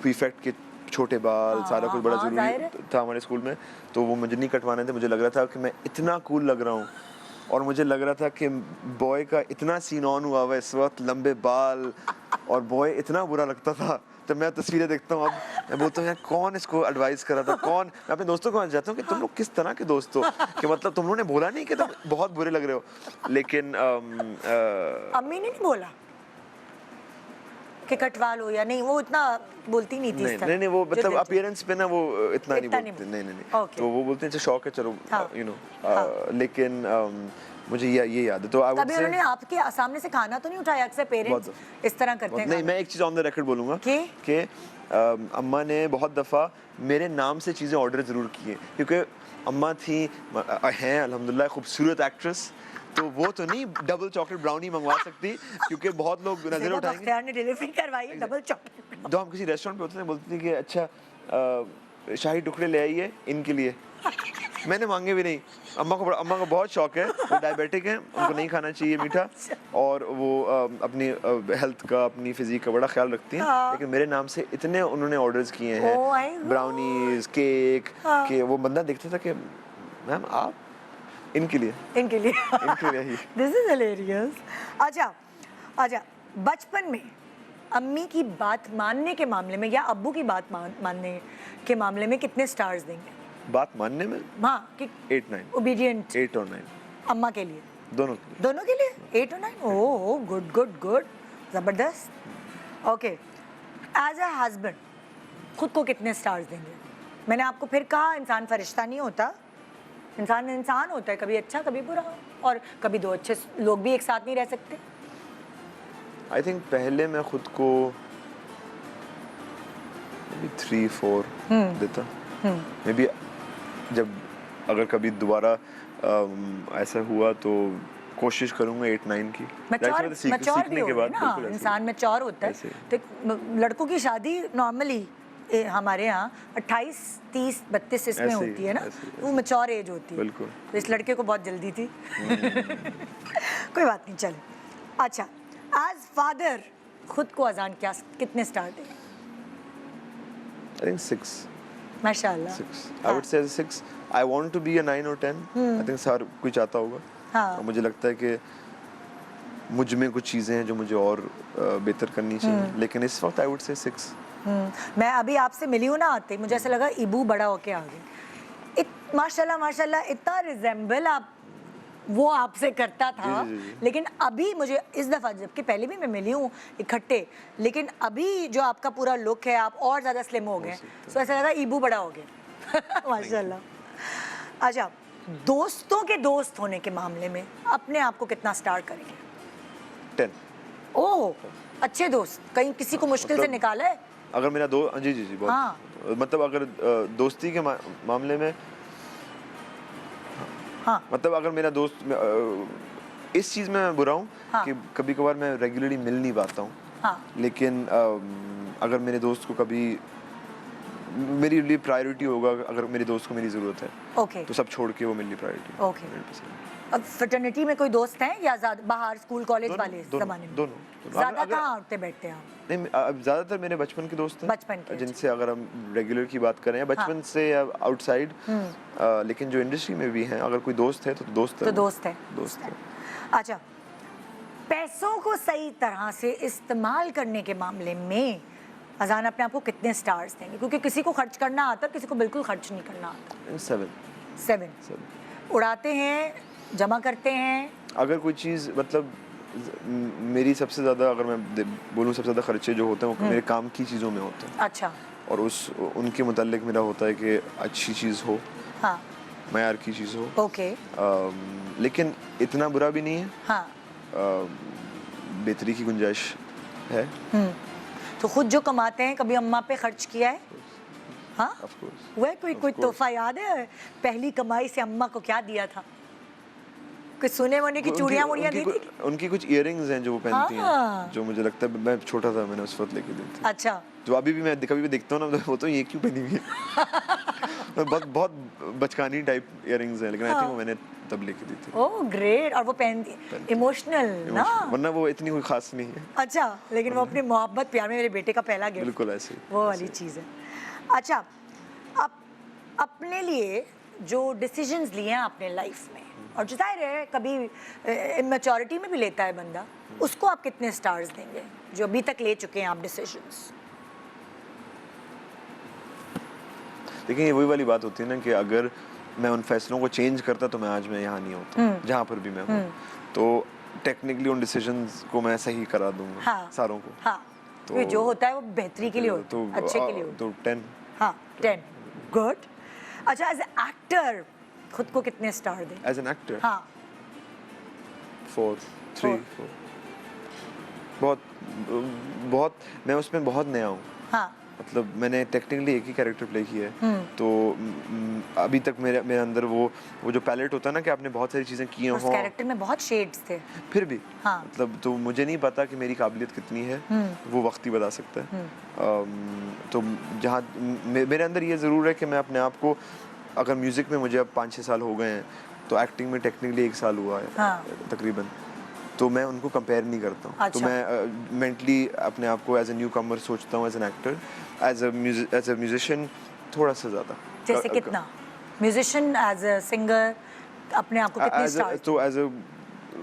प्रीफेक्ट के छोटे बाल सारा कुछ बड़ा ज़रूरी था हमारे स्कूल में, तो वो मुझे नहीं कटवाने थे। मुझे लग रहा था कि मैं इतना कूल लग रहा हूँ, और मुझे लग रहा था कि बॉय का इतना सीन ऑन हुआ हुआ इस वक्त, लंबे बाल, और बॉय इतना बुरा लगता था। तो मैं तस्वीरें देखता हूँ अब, मैं बोलता हूँ यार कौन इसको एडवाइस कर रहा था, कौन। मैं अपने दोस्तों को जाता हूँ कि तुम लोग किस तरह के दोस्त हो, कि मतलब तुम लोगों ने बोला नहीं कि तुम बहुत बुरे लग रहे हो, लेकिन अम्मी ने नहीं बोला कि कटवा लो या नहीं, वो इतना बोलती नहीं थी इस तरह। नहीं वो मतलब अपीयरेंस पे ना वो इतना नहीं बोलते, नहीं। Okay. तो वो बोलते हैं शौक है चलो, यू नो। लेकिन मुझे ये याद है। तो कभी उन्होंने आपके सामने से खाना तो नहीं उठाया? अक्सर पेरेंट्स इस तरह करते हैं। नहीं, मैं एक चीज़ ऑन द रिकॉर्ड बोलूँगा कि अम्मा ने बहुत दफ़ा मेरे नाम से चीज़ें ऑर्डर ज़रूर की हैं, क्योंकि अम्मा थी हैं अल्हम्दुलिल्लाह खूबसूरत एक्ट्रेस, तो वो तो नहीं डबल चॉकलेट ब्राउनी मंगवा सकती, क्योंकि बहुत लोग नजर उठाएंगे। बख्तियार ने डिलीवरी करवाई डबल चॉकलेट। तो हम किसी रेस्टोरेंट पे होते थे, बोलती थी कि अच्छा शाही टुकड़े ले आइए इनके लिए। मैंने मांगे भी नहीं। अम्मा को बहुत शौक है, वो डायबिटिक हैं, उनको नहीं खाना चाहिए मीठा, और वो अपनी हेल्थ का, अपनी फिजिक का बड़ा ख्याल रखती हैं। लेकिन मेरे नाम से इतने उन्होंने ऑर्डर्स किए हैं, ब्राउनीज, केक, कि वो बंदा देखता था कि मैम आप इनके लिए ही। This is hilarious. अच्छा, बचपन में अम्मी की बात मानने के मामले में या अब्बू की बात मानने के मामले में कितने स्टार्स देंगे? बात मानने में हाँ कि 8-9 ओबीडियंट 8 और 9 अम्मा के लिए, दोनों के लिए 8 और 9। ओह गुड, जबरदस्त। ओके, एज अ हस्बैंड खुद को कितने स्टार्स देंगे? मैंने आपको फिर कहा इंसान फरिश्ता नहीं होता, इंसान होता है, कभी अच्छा कभी बुरा, और कभी दो अच्छे लोग भी एक साथ नहीं रह सकते। आई थिंक पहले मैं खुद को 3-4 देता, मे बी जब अगर कभी दोबारा ऐसा हुआ तो कोशिश करूंगा 8-9 की। मैच्योर सीखने के बाद ना, इंसान मैच्योर होता है। तो लड़कों की शादी नॉर्मली हमारे यहाँ 28, 30, 32 इसमें होती है ना, वो मैच्योर एज होती है। बिल्कुल। तो इस लड़के को बहुत जल्दी थी। कोई बात नहीं, चले। अच्छा, एज फादर खुद को अजान कितने स्टार दें? I think 6. माशाल्लाह। 6. I would say 6. I want to be a 9 or 10. I think हर कोई चाहता होगा। और मुझे लगता है कि मुझ में कुछ चीज़ें हैं जो मुझे और बेहतर करनी चाहिए, लेकिन इस वक्त I would say 6. मैं अभी आपसे मिली हूँ ना आते, मुझे ऐसा लगा इबू बड़ा होके आ गए। माशाल्लाह इतना रिजेंबल वो आपसे करता था। जी। लेकिन अभी मुझे इस दफ़ा, जबकि पहले भी मैं मिली हूँ इकट्ठे, लेकिन अभी जो आपका पूरा लुक है, आप और ज़्यादा स्लिम हो गए, तो ऐसा लगा ईबू बड़ा हो गया। माशाल्लाह। अच्छा, दोस्तों के दोस्त होने के मामले में अपने आप को कितना स्टार करेंगे? 10. ओह, अच्छे दोस्त, कहीं किसी को मुश्किल से निकाला है? अगर मेरा जी बहुत, मतलब अगर दोस्ती के मामले में, मतलब अगर मेरा दोस्त इस चीज़ में मैं बुरा हूँ कि कभी कभार मैं रेगुलरली मिल नहीं पाता हूँ, लेकिन अगर मेरे दोस्त को कभी मेरी लिए प्रायोरिटी होगा, अगर मेरे दोस्त को मेरी ज़रूरत है, तो सब छोड़ के वो मेरी प्रायोरिटी। अब फ्रेटर्निटी में कोई दोस्त हैं या बाहर स्कूल कॉलेज वाले ज़माने में? दोनों। ज़्यादा कहाँ उठते बैठते हैं आप? नहीं, अब ज़्यादातर मेरे बचपन के दोस्त हैं, जिनसे अगर हम रेगुलर की बात करें, बचपन से या आउटसाइड, लेकिन जो इंडस्ट्री में भी हैं, अगर कोई दोस्त है तो दोस्त है। अच्छा, पैसों को सही तरह से इस्तेमाल करने के मामले में अजान अपने आप को कितने स्टार्स देंगे? क्योंकि किसी को खर्च करना आता है, किसी को बिल्कुल खर्च नहीं करना आता। 7 उड़ाते हैं, जमा करते हैं। अगर कोई चीज़, मतलब मेरी सबसे ज़्यादा, अगर मैं बोलूँ सबसे ज़्यादा खर्चे जो होते हैं वो मेरे काम की चीज़ों में होते हैं। अच्छा। और उनके मुतालिक मेरा होता है कि अच्छी चीज़ हो, मयार की चीज़ हो। ओके। लेकिन इतना बुरा भी नहीं है, बेहतरी की गुंजाइश है। तो खुद जो कमाते हैं, कभी अम्मा पे खर्च किया है? हाँ, वह कोई तोहफा याद है? पहली कमाई से अम्मा को क्या दिया था? कुछ सोने वोने की चूड़ियां दी थी? उनकी कुछ इयररिंग्स हैं जो वो पहनती हैं, जो मुझे लगता है, मैं छोटा था, मैंने उस वक्त लेके दी थी। अच्छा। तो अभी भी मैं कभी भी देखता हूँ ना, तो ये क्यों पहनी हुई है? बहुत बहुत बचकानी टाइप इयररिंग्स हैं, लेकिन आई थिंक वो मैंने तब लेके दी थी। Oh great. और वो पहनती इमोशनल ना? वरना वो इतनी कोई खास नहीं है। अच्छा, लेकिन वो अपनी मोहब्बत प्यार में मेरे बेटे का पहला गिफ्ट, बिल्कुल ऐसे ही, वो वाली चीज़ है। अच्छा, आप अपने लिए जो डिसीजंस लिए हैं आपने लाइफ में, और जो जाहिर है कभी इमेच्योरिटी में भी लेता है बंदा, उसको आप कितने स्टार्स देंगे जो अभी तक ले चुके हैं आप डिसीजंस? देखिए ये वही वाली बात होती है ना कि अगर मैं उन फैसलों को चेंज करता तो मैं आज मैं यहाँ नहीं होता जहाँ पर भी मैं हूँ। तो टेक्निकली उन डिसीजंस को मैं सही करा दूंगा। हाँ, सारों को। हाँ, तो जो होता है वो बेहतरी के लिए होता है, अच्छे के लिए होता है। तो 10। हाँ 10, गुड। अच्छा, एज ए एक्टर खुद को कितने स्टार दें? एज एन एक्टर हाँ 4, 3, 4। बहुत बहुत मैं उसमें बहुत नया हूँ। हाँ मतलब मैंने टेक्निकली एक ही कैरेक्टर प्ले किया है, तो अभी तक मेरे अंदर वो जो पैलेट होता है ना कि आपने बहुत सारी चीज़ें की उस हों, कैरेक्टर में बहुत शेड्स थे फिर भी हाँ। मतलब तो मुझे नहीं पता कि मेरी काबिलियत कितनी है, वो वक्त ही बता सकता है। तो जहाँ मेरे अंदर ये ज़रूर है कि मैं अपने आप को, अगर म्यूज़िक में मुझे अब 5-6 साल हो गए हैं, तो एक्टिंग में टेक्निकली 1 साल हुआ है हाँ। तकरीबन, तो मैं उनको कंपेयर नहीं करता हूँ। अच्छा। तो मैं मेंटली अपने आप को एज ए न्यू कमर सोचता हूँ, as an actor, as a musician थोड़ा सा ज़्यादा। जैसे कितना? म्यूजिशियन, एज अ सिंगर अपने आप को कितने स्टार्स? तो एज अ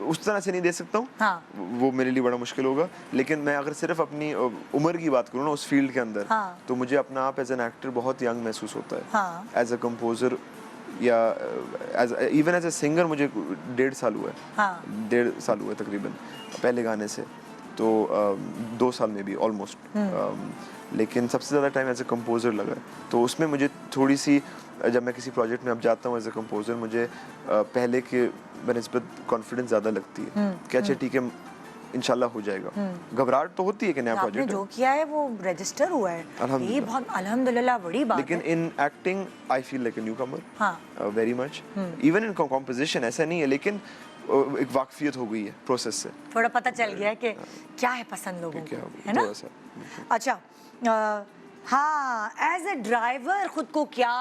उस तरह से नहीं दे सकता हूँ। हाँ। वो मेरे लिए बड़ा मुश्किल होगा, लेकिन मैं अगर सिर्फ अपनी उम्र की बात करूँ ना उस फील्ड के अंदर, हाँ। तो मुझे अपना आप एज एन एक्टर बहुत यंग महसूस होता है। हाँ। एज अ कंपोजर या इवन एज अ सिंगर मुझे 1.5 साल हुआ है। हाँ। 1.5 साल हुआ है तकरीबन पहले गाने से, तो 2 साल में भी ऑलमोस्ट। लेकिन सबसे ज़्यादा टाइम एज अ कंपोजर लगा है, तो उसमें मुझे थोड़ी सी, जब मैं किसी प्रोजेक्ट में अब जाता हूँ एज अ कंपोजर, मुझे पहले के बनिस्बत कॉन्फिडेंस ज़्यादा लगती है कि अच्छा ठीक है इंशाल्लाह हो जाएगा। घबराहट तो होती है कि नया आपने प्रोजेक्ट जो किया है वो रजिस्टर हुआ है, ये बहुत अल्हम्दुलिल्लाह बड़ी बात लेकिन है। In acting I feel like a newcomer हाँ। Very much. Even in composition ऐसा नहीं है, लेकिन एक वाकफियत हो गई है प्रोसेस से, थोड़ा पता चल गया है कि क्या है पसंद लोगों क्या को, है ना? थोड़ा सा। अच्छा, हाँ, एज ए ड्राइवर खुद को क्या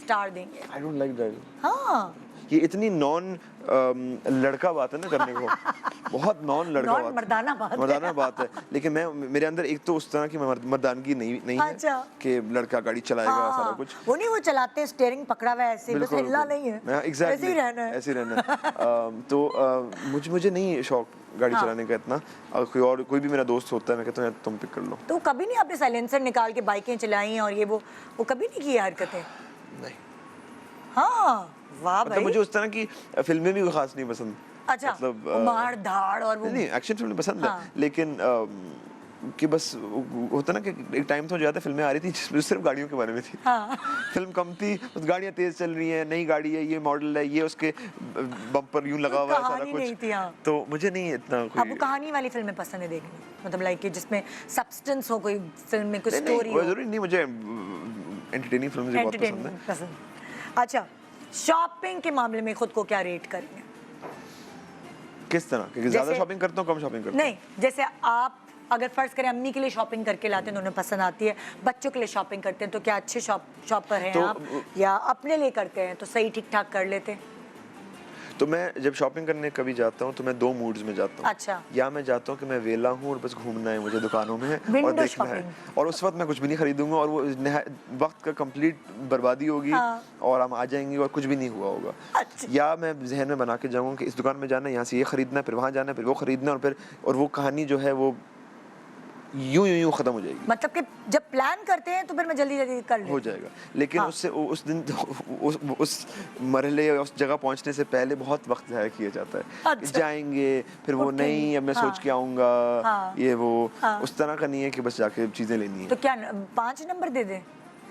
स्टार देंगे? I don't like driving. हाँ, ये इतनी नॉन लड़का बात है ना करने को, बहुत नॉन लड़का नॉन बात, मर्दाना बात है। मर्दाना बात है। लेकिन मेरे अंदर एक तो उस तरह की मर्दानगी नहीं अच्छा। है कि लड़का गाड़ी चलाएगा हाँ, सारा कुछ। वो नहीं, वो चलाते हैं स्टीयरिंग पकड़ा हुआ है ऐसे, बस बिल्कुल, हिलना बिल्कुल। नहीं है, हाँ, exactly, ऐसे ही रहना है। ऐसे ही रहना है। तो मुझे नहीं शौक गाड़ी हाँ। चलाने का इतना। अगर कोई भी मेरा दोस्त होता है, मैं कहता हूँ यार तुम पिक कर लो। तो कभी नहीं आपने साइलेंसर निकाल के बाइकें चलाई और ये वो कभी नहीं की हरकतें? नहीं, हाँ, वाह मतलब भाई। मुझे उस तरह की फिल्में भी खास नहीं पसंद। अच्छा, मतलब मार धाड़ और वो नहीं, एक्शन फिल्म पसंद हाँ। है, लेकिन कि बस होता ना कि एक टाइम तो ज्यादा फिल्में आ रही थी जिसमें सिर्फ गाड़ियों के बारे में थी। हाँ। फिल्म कम थी, बस गाड़ियाँ तेज चल रही हैं, नई गाड़ी है, ये मॉडल है, ये उसके बम्पर यूं लगा हुआ है, सारा कहानी नहीं कुछ। थी, हाँ। तो मुझे नहीं इतना आपको कोई कहानी वाली फिल्में पसंद है देखनी, मतलब लाइक कि जिसमें सब्सटेंस हो, कोई फिल्म में कुछ नहीं, स्टोरी वो हो, जरूरी नहीं। मुझे एंटरटेनिंग फिल्म बहुत पसंद है। एंटरटेनमेंट पसंद। अच्छा, शॉपिंग के मामले में खुद को क्या रेट करेंगे? किस तरह? क्योंकि ज्यादा जैसे- शॉपिंग करता हूँ, कम शॉपिंग करता हूँ। नहीं, जैसे आप अगर फर्ज करें अम्मी के लिए शॉपिंग करके लाते हैं तो उन्हें पसंद आती है, बच्चों के लिए शॉपिंग करते हैं तो क्या अच्छे शॉपर हैं तो आप, या अपने लिए करते हैं तो सही ठीक ठाक कर लेते हैं? तो मैं जब शॉपिंग करने कभी जाता हूँ तो मैं 2 मूड्स में जाता हूँ। अच्छा। या मैं जाता हूँ कि मैं वेला हूँ और बस घूमना है मुझे दुकानों में और Window देखना है, shopping। और उस वक्त मैं कुछ भी नहीं खरीदूंगा और वो वक्त का कंप्लीट बर्बादी होगी। हाँ। और हम आ जाएंगे और कुछ भी नहीं हुआ होगा। अच्छा। या मैं जहन में बना के जाऊँगा कि इस दुकान में जाना है, यहाँ से ये खरीदना है, फिर वहाँ जाना है, फिर वो खरीदना है, और वो कहानी जो है वो यूं खत्म हो जाएगी। मतलब कि जब प्लान करते हैं तो फिर मैं जल्दी जल्दी कर लेती हो हूँ। जाएगा, लेकिन हाँ। उससे उस दिन उस मरहले उस जगह पहुंचने से पहले बहुत वक्त ज़ाया किया जाता है। अच्छा। जाएंगे फिर वो उठेंगे। नहीं, अब मैं हाँ। सोच के आऊँगा, हाँ। ये वो हाँ। उस तरह का नहीं है कि बस जाके चीज़ें लेनी है। तो क्या 5 नंबर दे दें,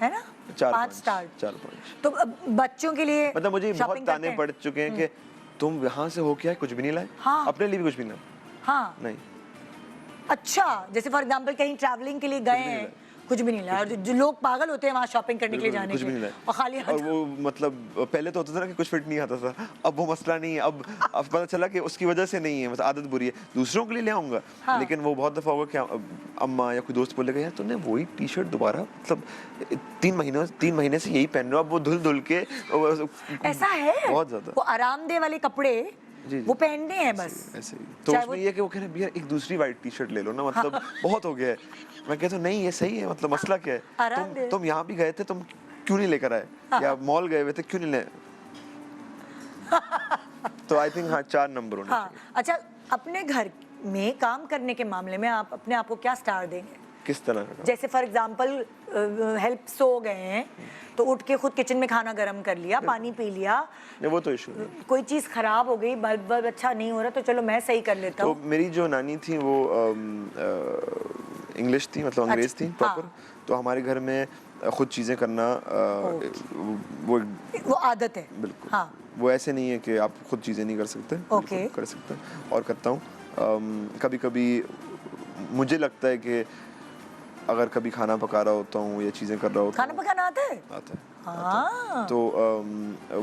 है ना? 5 स्टार। 4-5 तो अब बच्चों के लिए मतलब मुझे बहुत shopping करते ताने हैं? पड़ चुके हैं कि तुम यहाँ से हो क्या कुछ भी नहीं लाए। हाँ। अपने लिए भी कुछ भी ना। हाँ। नहीं, अच्छा, जैसे फॉर एग्जांपल कहीं ट्रैवलिंग के लिए गए नहीं हैं कुछ भी नहीं लाया। और जो लोग पागल होते हैं वहाँ शॉपिंग करने के लिए जाने कुछ के भी नहीं लाया। और खाली और वो मतलब पहले तो होता था ना कि कुछ फिट नहीं आता था, अब वो मसला नहीं है। अब पता चला कि उसकी वजह से नहीं है, मतलब आदत बुरी है, दूसरों के लिए ले आऊंगा। हाँ। लेकिन वो बहुत दफा होगा कि अम्मा या कोई दोस्त बोलेगा यार तूने वही टी शर्ट दोबारा, मतलब 3 महीने से यही पहन रहे हो, अब वो धुल के ऐसा है बहुत ज्यादा। वो आरामदेह वाले कपड़े जी। वो पहनने हैं बस। ऐसे ही तो चाहे उसमें ये है कि वो कह रहे हैं भैया एक दूसरी वाइट टी शर्ट ले लो ना, मतलब बहुत हो गया है। मैं कहता हूँ नहीं ये सही है, मतलब मसला क्या है, आरामदेह। तुम यहाँ भी गए थे, तुम क्यों नहीं लेकर आए, या मॉल गए हुए थे क्यों नहीं ले। तो आई थिंक हाँ 4 नंबर होने हाँ चाहिए। अच्छा, अपने घर में काम करने के मामले में आप अपने आप को क्या स्टार देंगे? किस तरह का काम? जैसे फॉर एग्जांपल हेल्प सो गए हैं तो उठ के खुद किचन में खाना गर्म कर लिया, पानी पी लिया, नहीं, वो तो इशू नहीं। कोई चीज़ खराब हो गई, बल्ब अच्छा नहीं हो रहा तो चलो मैं सही कर लेता तो हूँ। मेरी जो नानी थी वो इंग्लिश थी, मतलब अंग्रेज अच्छा, थी प्रॉपर। हाँ। तो हमारे घर में खुद चीज़ें करना वो आदत है। बिल्कुल हाँ। वो ऐसे नहीं है कि आप खुद चीज़ें नहीं कर सकते, ओके। बिल्कुल कर सकते हैं और करता हूँ। कभी कभी मुझे लगता है कि अगर कभी खाना पका रहा होता हूँ या चीज़ें कर रहा होता खाना पकाना आता है? आता है। हाँ। तो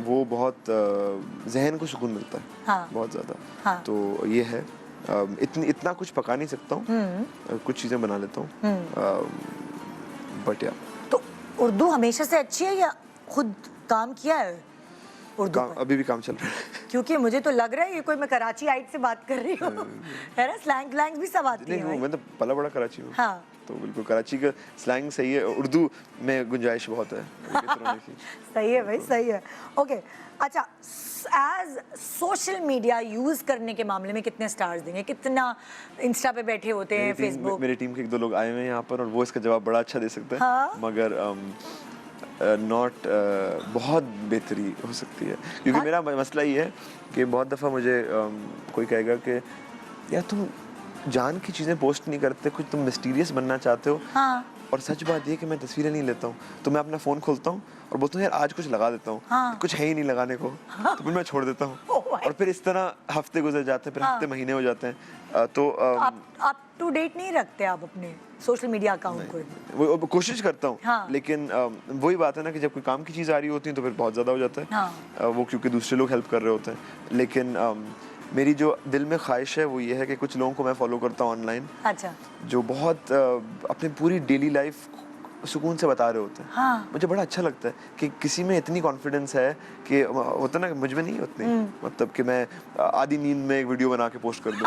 वो बहुत जहन को सुकून मिलता है। हाँ। बहुत ज़्यादा। हाँ। तो ये है, इतना कुछ पका नहीं सकता हूँ, कुछ चीज़ें बना लेता हूँ, बट या तो उर्दू हमेशा से अच्छी है या खुद काम किया है उर्दू पर? अभी भी काम चल रहा है। क्योंकि मुझे तो लग रहा है ये कोई मैं कराची आइट से बात कर रही हूँ, है ना? स्लैंग भी सब आती नहीं है वो भाई। मैं तो पला बड़ा कराची में। हाँ। तो बिल्कुल कराची का स्लैंग सही है, उर्दू में गुंजाइश बहुत है की। सही है भाई, सही है। ओके अच्छा, एज सोशल मीडिया यूज करने के मामले में कितने स्टार्स देंगे? कितना इंस्टा पे बैठे होते हैं, फेसबुक? मेरी टीम के 1-2 लोग आए हुए हैं यहाँ पर और वो इसका जवाब बड़ा अच्छा दे सकते हैं। हाँ? मगर नॉट बहुत बेहतरी हो सकती है, क्योंकि हाँ? मेरा मसला ये है कि बहुत दफ़ा मुझे कोई कहेगा कि यार तुम जान की चीज़ें पोस्ट नहीं करते, कुछ तुम मिस्टीरियस बनना चाहते हो। हाँ। और सच बात ये कि मैं तस्वीरें नहीं लेता हूँ, तो मैं अपना फ़ोन खोलता हूँ और बोलता हूँ यार आज कुछ लगा देता हूँ। हाँ। कुछ है ही नहीं लगाने को। तो फिर मैं छोड़ देता हूँ। Oh my और फिर इस तरह हफ्ते गुजर जाते हैं, फिर हफ्ते महीने हो जाते हैं। तो आप टू डेट नहीं रखते आप अपने सोशल मीडिया अकाउंट को? वो कोशिश करता हूँ। हाँ। लेकिन वही बात है ना कि जब कोई काम की चीज़ आ रही होती है तो फिर बहुत ज़्यादा हो जाता है। हाँ। वो क्योंकि दूसरे लोग हेल्प कर रहे होते हैं। लेकिन मेरी जो दिल में ख्वाहिश है वो ये है कि कुछ लोगों को मैं फॉलो करता हूँ ऑनलाइन, अच्छा। जो बहुत अपनी पूरी डेली लाइफ सुकून से बता रहे होते हैं। हाँ। मुझे बड़ा अच्छा लगता है कि किसी में इतनी कॉन्फिडेंस है कि होता ना, मुझ में नहीं उतनी, मतलब कि मैं आधी नींद में एक वीडियो बना के पोस्ट कर दूं।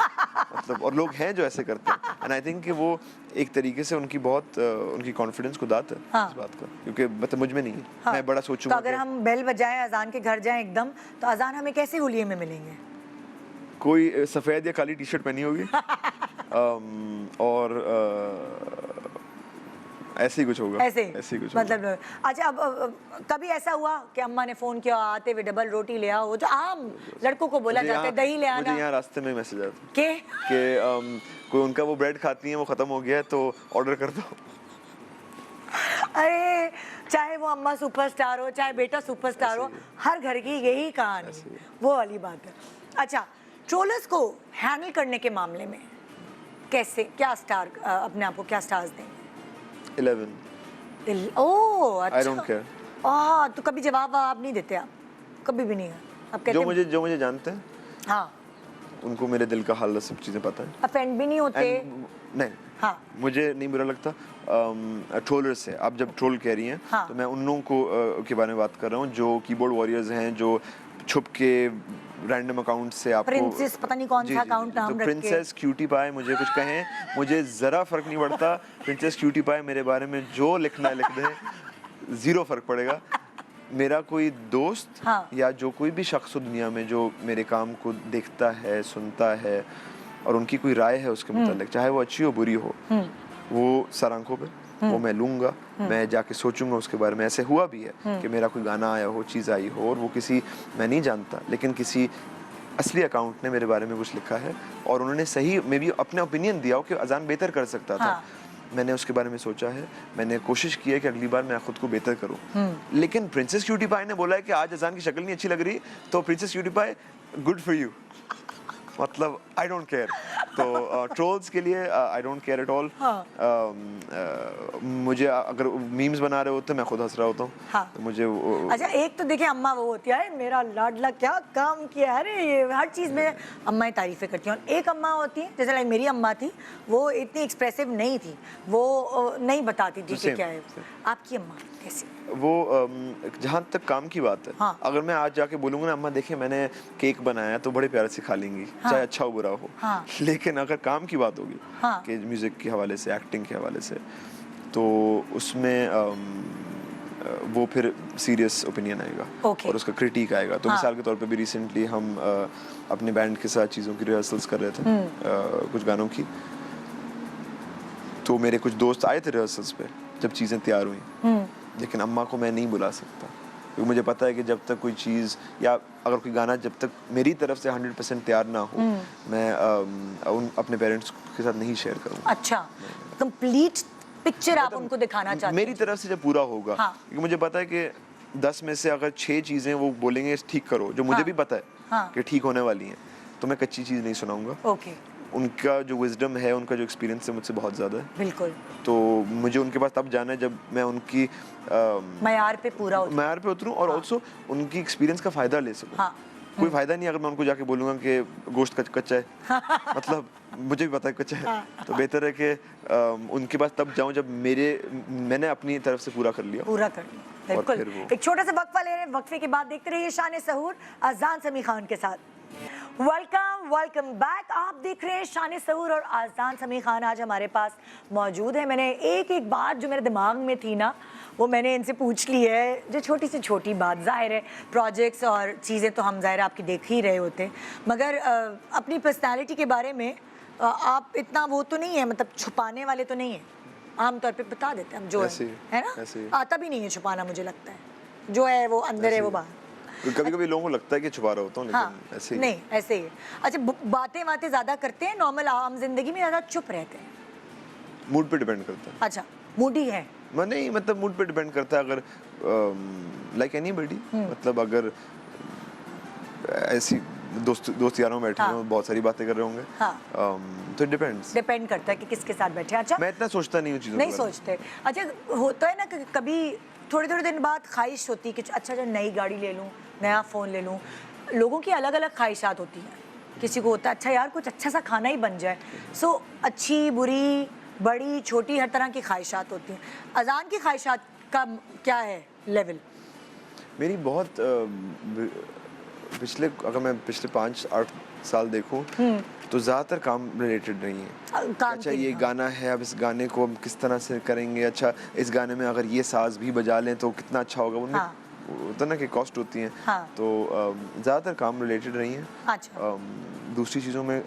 मतलब और लोग हैं जो ऐसे करते हैं, एंड आई थिंक कि वो एक तरीके से उनकी बहुत उनकी कॉन्फिडेंस को दात है। हाँ। इस बात का, क्योंकि मतलब मुझ में नहीं है। हाँ। मैं बड़ा सोचूंगा तो अगर हम बेल बजाएं, अजान के घर जाएं एकदम, तो अजान हमें कैसे हुलिये में मिलेंगे? कोई सफ़ेद या काली टी शर्ट पहनी होगी और ऐसे ही कुछ होगा। ऐसे ही कुछ मतलब अच्छा, अब कभी ऐसा हुआ कि अम्मा ने फोन किया आते हुए डबल रोटी ले आओ, जो आम लड़कों को बोला जाता है, दही ले आना? मुझे यहाँ रास्ते में मैसेज आता के कि कोई उनका वो ब्रेड खाती है वो खत्म हो गया है तो ऑर्डर कर दो। अरे चाहे वो अम्मा सुपरस्टार हो चाहे बेटा सुपरस्टार हो, हर घर की यही कहानी, वो वाली बात है। अच्छा, ट्रोलर्स को हैंडल करने के मामले में कैसे, क्या स्टार अपने आप को क्या स्टार्स देंगे? 11। ओह अच्छा। I don't care. तो कभी जवाब आप नहीं देते? आप कभी भी नहीं? आप कहते जो मुझे जानते हैं, हाँ, उनको मेरे दिल का हाल सब चीजें पता है। अफेंड भी नहीं होते? नहीं। हाँ। मुझे नहीं बुरा लगता ट्रोलर से। आप जब ट्रोल कह रही हैं, हाँ। तो मैं उन लोगों को के बारे में बात कर रहा हूँ जो कीबोर्ड वॉरियर्स हैं, जो छुप के रैंडम अकाउंट से आपको प्रिंसेस पता नहीं कौन सा अकाउंट नाम रख के, प्रिंसेस क्यूटी पाए मुझे कुछ कहें, मुझे जरा फर्क नहीं पड़ता। प्रिंसेस क्यूटी पाए मेरे बारे में जो लिखना है लिख दें, जीरो फर्क पड़ेगा। मेरा कोई दोस्त हाँ। या जो कोई भी शख्स हो दुनिया में जो मेरे काम को देखता है, सुनता है और उनकी कोई राय है उसके मुतालिक, चाहे वो अच्छी हो बुरी हो, वो सर आंखों पे, वो मैं लूँगा, मैं जाके सोचूंगा उसके बारे में। ऐसे हुआ भी है कि मेरा कोई गाना आया हो, चीज़ आई हो और वो किसी, मैं नहीं जानता, लेकिन किसी असली अकाउंट ने मेरे बारे में कुछ लिखा है और उन्होंने सही मे भी अपने ओपिनियन दिया हो कि अजान बेहतर कर सकता था। हाँ। मैंने उसके बारे में सोचा है, मैंने कोशिश की है कि अगली बार मैं खुद को बेहतर करूं। लेकिन प्रिंसेस क्यूटी पाई ने बोला है कि आज अजान की शक्ल नहीं अच्छी लग रही, तो princess cutie pie good for you, मतलब आई डोंट केयर। तो ट्रोल्स के लिए I don't care at all. मुझे अगर मीम्स बना रहे होते मैं खुद हंस रहा होता हूँ। हाँ। तो मुझे अच्छा, एक तो देखिए अम्मा वो होती है मेरा लाडला क्या काम किया है, अरे ये हर चीज़ में अम्माएं तारीफ़ें करती हैं। और एक अम्मा होती है जैसे लाइक मेरी अम्मा थी, वो इतनी एक्सप्रेसिव नहीं थी, वो नहीं बताती थी कि क्या है। आपकी अम्मा कैसी? वो जहाँ तक काम की बात है, हाँ। अगर मैं आज जाके बोलूँगा ना अम्मा देखिए मैंने केक बनाया, तो बड़े प्यार से खा लेंगी, चाहे अच्छा हो बुरा हो। हाँ। लेकिन अगर काम की बात होगी, हाँ। कि म्यूज़िक के हवाले से, एक्टिंग के हवाले से, तो उसमें वो फिर सीरियस ओपिनियन आएगा। Okay. और उसका क्रिटिक आएगा। तो हाँ। मिसाल के तौर पे भी रिसेंटली हम अपने बैंड के साथ चीज़ों की रिहर्सल्स कर रहे थे, कुछ गानों की। तो मेरे कुछ दोस्त आए थे रिहर्सल्स पे जब चीज़ें तैयार हुई, लेकिन अम्मा को मैं नहीं बुला सकता, क्योंकि मुझे पता है कि जब तक कोई चीज़ या अगर कोई गाना जब तक मेरी तरफ से 100% तैयार ना हो, मैं अपने पेरेंट्स के साथ नहीं शेयर करूँगा। अच्छा, कंप्लीट पिक्चर आप उनको दिखाना चाहते हैं? मेरी तरफ से जब पूरा होगा, हाँ। क्योंकि मुझे पता है कि 10 में से अगर 6 चीज़ें वो बोलेंगे ठीक करो, जो मुझे भी पता है हाँ। कि ठीक होने वाली हैं, तो मैं कच्ची चीज़ नहीं सुनाऊंगा। ओके, उनका जो विजडम है, उनका जो एक्सपीरियंस है मुझसे बहुत ज़्यादा है। बिल्कुल। तो मुझे उनके पास तब जाना है जब मैं उनकी मयार पे पूरा उतरूं। मयार पे उतरूं और ऑल्सो उनकी एक्सपीरियंस का फ़ायदा ले सकूं। हाँ। कोई फ़ायदा नहीं अगर मैं उनको जाके बोलूँगा कि गोश्त कच्चा है, मतलब मुझे भी पता है कच्चा है। तो बेहतर है कि उनके पास तब जाऊँ जब मैंने अपनी तरफ से पूरा कर लिया। पूरा कर लिया, और फिर बिल्कुल। वो- एक छोटा सा वक्फा ले रहे हैं, वक्फे के बाद देखते रहिए शान सहूर आजान समी खान के साथ। Welcome back. आप देख रहे हैं शान सहूर और आजान समी खान आज हमारे पास मौजूद है। मैंने एक बात जो मेरे दिमाग में थी ना, वो मैंने इनसे पूछ ली है, जो छोटी से छोटी बात। जाहिर है प्रोजेक्ट्स और चीज़ें तो हम जाहिर आपकी देख ही रहे होते हैं, मगर अपनी पर्सनालिटी के बारे में आप इतना वो तो नहीं है, मतलब छुपाने वाले तो नहीं है। आमतौर पे बता देते हैं हम जो है ना, आता भी नहीं है छुपाना, मुझे लगता है जो है वो अंदर है वो बाहर। कभी-कभी लोगों को लगता है कि छुपा रहा होता हूँ, लेकिन हाँ, ऐसे ही नहीं ऐसे ही है। अच्छा, बातें ज़्यादा करते हैं नॉर्मल आम जिंदगी में, ज़्यादा चुप रहते हैं? मूड पे डिपेंड करता है। अच्छा, मूडी है? मैं नहीं, मतलब मूड पे डिपेंड करता है। अगर लाइक एनीबॉडी, मतलब अगर ऐसी दोस्त यारों में बैठे हाँ। हैं, बहुत सारी बातें कर रहे होंगे, हाँ। तो डिपेंड्स, डिपेंड करता है कि किसके साथ बैठे हैं। अच्छा, मैं इतना सोचता नहीं हूँ चीज़ों नहीं के बारे में। सोचते। अच्छा, होता है ना कि कभी थोड़े दिन बाद ख्वाहिश होती है कि अच्छा जो नई गाड़ी ले लूँ, नया फ़ोन ले लूँ। लोगों की अलग अलग ख्वाहिशात होती हैं। किसी को होता है अच्छा यार कुछ अच्छा सा खाना ही बन जाए। सो अच्छी बुरी बड़ी छोटी हर तरह की ख्वाहिशात होती हैं। अजान की ख्वाहिशात का क्या है लेवल? मेरी बहुत अगर मैं पिछले 5-8 साल देखूं, तो ज़्यादातर काम रिलेटेड नहीं है। काम अच्छा के, ये हाँ। गाना है, अब इस गाने को हम किस तरह से करेंगे, अच्छा इस गाने में अगर ये साज भी बजा लें तो कितना अच्छा होगा। उनमें हाँ। होता ना कि कॉस्ट होती है। हाँ। तो ज़्यादातर काम रिलेटेड रही हैं। अच्छा। दूसरी चीज़ों में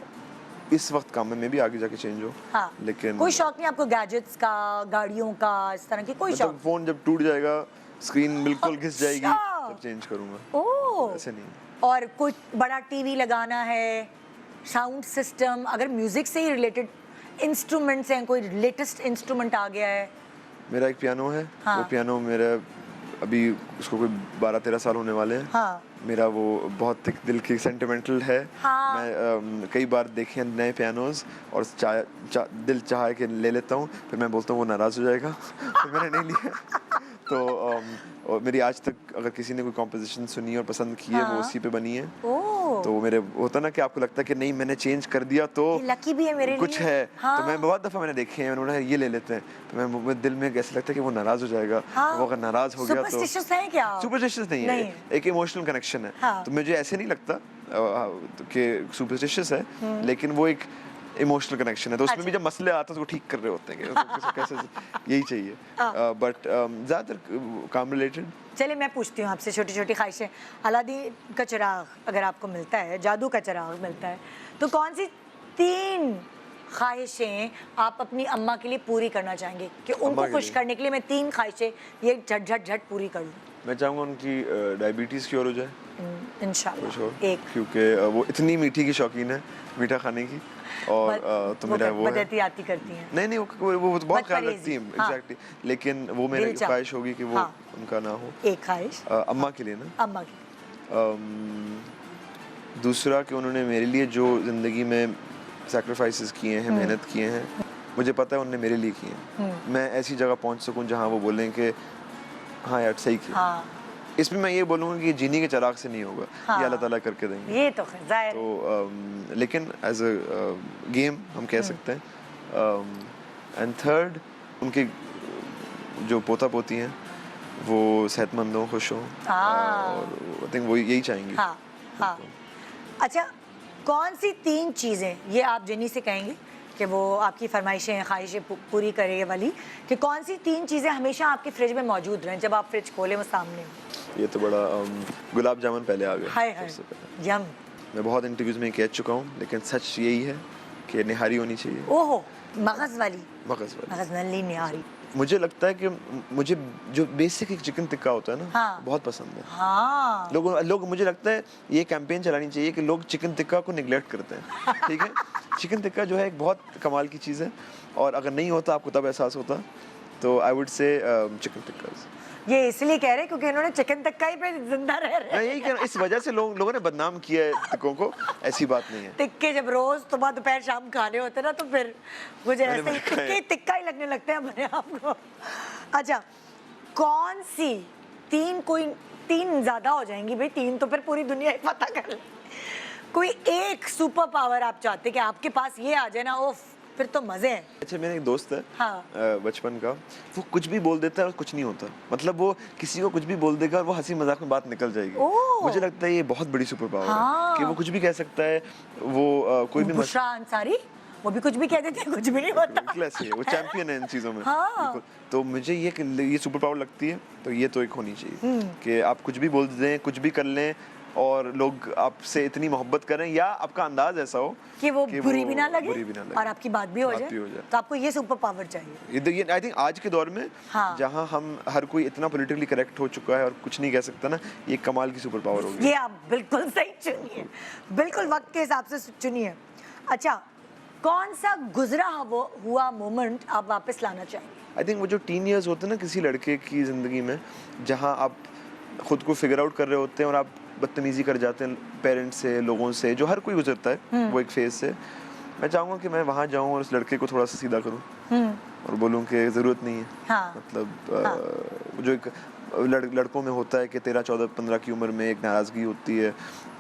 इस वक्त काम में भी आगे जाके चेंज हो। हाँ। लेकिन कोई शौक नहीं आपको गैजेट्स का, गाड़ियों का, इस तरह की कोई मतलब शौक? फ़ोन जब टूट जाएगा, स्क्रीन बिल्कुल घिस जाएगी, अच्छा। तब चेंज करूँगा। ओह, ऐसे नहीं। और कुछ बड़ा टीवी लगाना है, साउंड सिस्टम, अगर म्यूजिक से ही रिलेटेड इंस्ट्रूमेंट्स हैं, कोई लेटेस्ट इंस्ट्रूमेंट आ गया है? मेरा एक पियानो है। हाँ। वो पियानो मेरा अभी उसको कोई 12-13 साल होने वाले हैं। हाँ। मेरा वो बहुत दिल की सेंटिमेंटल है। हाँ। मैं कई बार देखे हैं नए पियानोज और दिल चाह के ले लेता हूँ, फिर मैं बोलता हूँ वो नाराज़ हो जाएगा फिर मैंने नहीं लिया। तो और मेरी आज तक अगर किसी ने कोई कॉम्पोजिशन सुनी और पसंद की है, वो उसी पे बनी है। ओह, तो मेरे होता ना कि आपको लगता है कि नहीं मैंने चेंज कर दिया तो ये लकी भी है मेरे कुछ लिए। है। हाँ। तो मैं बहुत दफ़ा मैंने देखे हैं, मैंने बोला ये ले लेते हैं, तो मैं दिल में कैसे लगता है कि वो नाराज़ हो जाएगा। हाँ। वो अगर नाराज़ हो गया तो सुपरस्टिशियस हैं क्या आप? सुपरस्टिशियस नहीं है, एक इमोशनल कनेक्शन है। हाँ। तो मुझे ऐसे नहीं लगता कि सुपरस्टिशियस है, लेकिन वो एक इमोशनल कनेक्शन है। तो उसमें भी जब मसले आते हैं तो वो ठीक कर रहे होते हैं कि कैसे यही चाहिए। बट ज़्यादातर काम रिलेटेड। चलिए मैं पूछती हूँ आपसे छोटी छोटी ख्वाहिशें। अलादीन का चिराग अगर आपको मिलता है, जादू का चिराग मिलता है, तो कौन सी 3 ख्वाहिशें आप अपनी अम्मा के लिए पूरी करना चाहेंगे कि उनको के खुश लिए? करने के लिए मैं 3 ख्वाहिशें ये झट पूरी कर लूँ? मैं चाहूँगा उनकी डायबिटीज़ क्योर हो जाए, इंशाल्लाह। श्योर। एक क्योंकि वो इतनी मीठी की शौकीन है, मीठा खाने की। और तो मेरा वो है। बदहतियाती करती हैं। नहीं वो बहुत ख्याल बदपरहेज़ी, रखती है। हाँ। एग्जैक्टली। लेकिन वो मेरी दिल चाह। ख्वाहिश होगी कि वो हाँ। उनका ना हो। एक ख्वाहिश अम्मा के लिए ना। अम्मा की। दूसरा कि उन्होंने मेरे लिए जो ज़िंदगी में सैक्रिफाइसेस किए हैं, मेहनत किए हैं, मुझे पता है उनने मेरे लिए किए हैं। मैं ऐसी जगह पहुंच सकूं जहां वो बोलें कि हाँ यार सही किया। हाँ, इसमें मैं ये बोलूँगा कि जीनी के चिराग से नहीं होगा, ये अल्लाह ताला करके देंगे। ये तो खैर जाहिर है। तो लेकिन एज अ गेम हम कह सकते हैं। एंड थर्ड, उनके जो पोता पोती हैं वो सेहतमंद हों, खुश हों, और आई थिंक वो यही चाहेंगे। हाँ, हाँ। अच्छा, कौन सी 3 चीज़ें ये आप जिनी से कहेंगे कि वो आपकी फरमाइशें ख्वाहिशें पूरी करे ये वाली, कि कौन सी 3 चीज़ें हमेशा आपके फ्रिज में मौजूद रहें जब आप फ्रिज खोलें वो सामने हो? ये तो बड़ा गुलाब जामुन पहले आ गया। हाय हाय, सबसे पहले यम। मैं बहुत इंटरव्यूज में कह चुका हूँ, लेकिन सच यही है कि निहारी होनी चाहिए। ओहो, मगज़ वाली, मगज़ वाली। मगज़ नली निहारी। मुझे लगता है कि मुझे जो बेसिक एक चिकन टिक्का होता है ना, हाँ। बहुत पसंद है। हाँ, लोग मुझे लगता है ये कैंपेन चलानी चाहिए कि लोग चिकन टिक्का को निगलेक्ट करते हैं। ठीक है, चिकन टिक्का जो है एक बहुत कमाल की चीज़ है, और अगर नहीं होता आपको तब एहसास होता, तो I would say chicken tikka. ये इसलिए कह रहे हैं क्योंकि इन्होंने चिकन टिक्का ही पे जिंदा रह रहे मैं यही कह रहा हूँ, इस वजह से लोगों ने बदनाम किया है टिक्कों को, ऐसी बात नहीं है। टिक्के जब रोज सुबह दोपहर शाम खाने होते ना, तो फिर मुझे ऐसे ही टिक्के टिक्का ही लगने लगते हैं अपने आप को। अच्छा, कौन सी 3, कोई 3 ज्यादा हो जाएंगी भाई, 3 तो फिर पूरी दुनिया ही पता कर ले। कोई एक सुपर पावर आप चाहते कि आपके पास ये आ जाए ना, ओफ, फिर तो मजे हैं। अच्छा, मेरा एक दोस्त है, हाँ। बचपन का, वो कुछ भी बोल देता है और कुछ नहीं होता। मतलब वो किसी को कुछ भी बोल देगा और वो हंसी मजाक में बात निकल जाएगी। ओह। मुझे लगता है ये बहुत बड़ी सुपर पावर हाँ। है कि वो कुछ भी कह सकता है। वो कोई भी बुशरा अंसारी, वो भी कुछ भी कह देते हैं, कुछ भी नहीं होता। क्लास है, वो चैंपियन है इन चीज़ों में। हाँ। बिल्कुल। तो मुझे ये सुपर पावर लगती है, तो ये तो एक होनी चाहिए कि आप कुछ भी बोल दें, कुछ भी कर लें, और लोग आपसे इतनी मोहब्बत करें, या आपका अंदाज ऐसा हो कि वो बुरी भी ना लगे, और आपकी बात भी हो बात जाए, भी हो जाए। तो आपको ये सुपर पावर चाहिए। ये आई थिंक आज के दौर में, हाँ। जहां हम हर कोई इतना पॉलिटिकली करेक्ट हो चुका है और कुछ नहीं कह सकता ना, ये कमाल की सुपर पावर होगी। ये आप बिल्कुल सही चुनिए, बिल्कुल वक्त के हिसाब से चुनिए। अच्छा, कौन सा गुजरा हुआ मोमेंट आप वापस लाना चाहेंगे? आई थिंक वो जो टीन ईयर्स होते हैं ना किसी लड़के की ज़िंदगी में, जहां आप खुद को फिगर आउट कर रहे होते हैं और आप बदतमीजी कर जाते हैं पेरेंट्स से, लोगों से, जो हर कोई गुजरता है वो एक फेज से। मैं चाहूँगा कि मैं वहाँ जाऊँ और उस लड़के को थोड़ा सा सीधा करूँ और बोलूँ कि ज़रूरत नहीं है। हाँ। मतलब जो एक लड़कों में होता है कि 13, 14, 15 की उम्र में एक नाराज़गी होती है,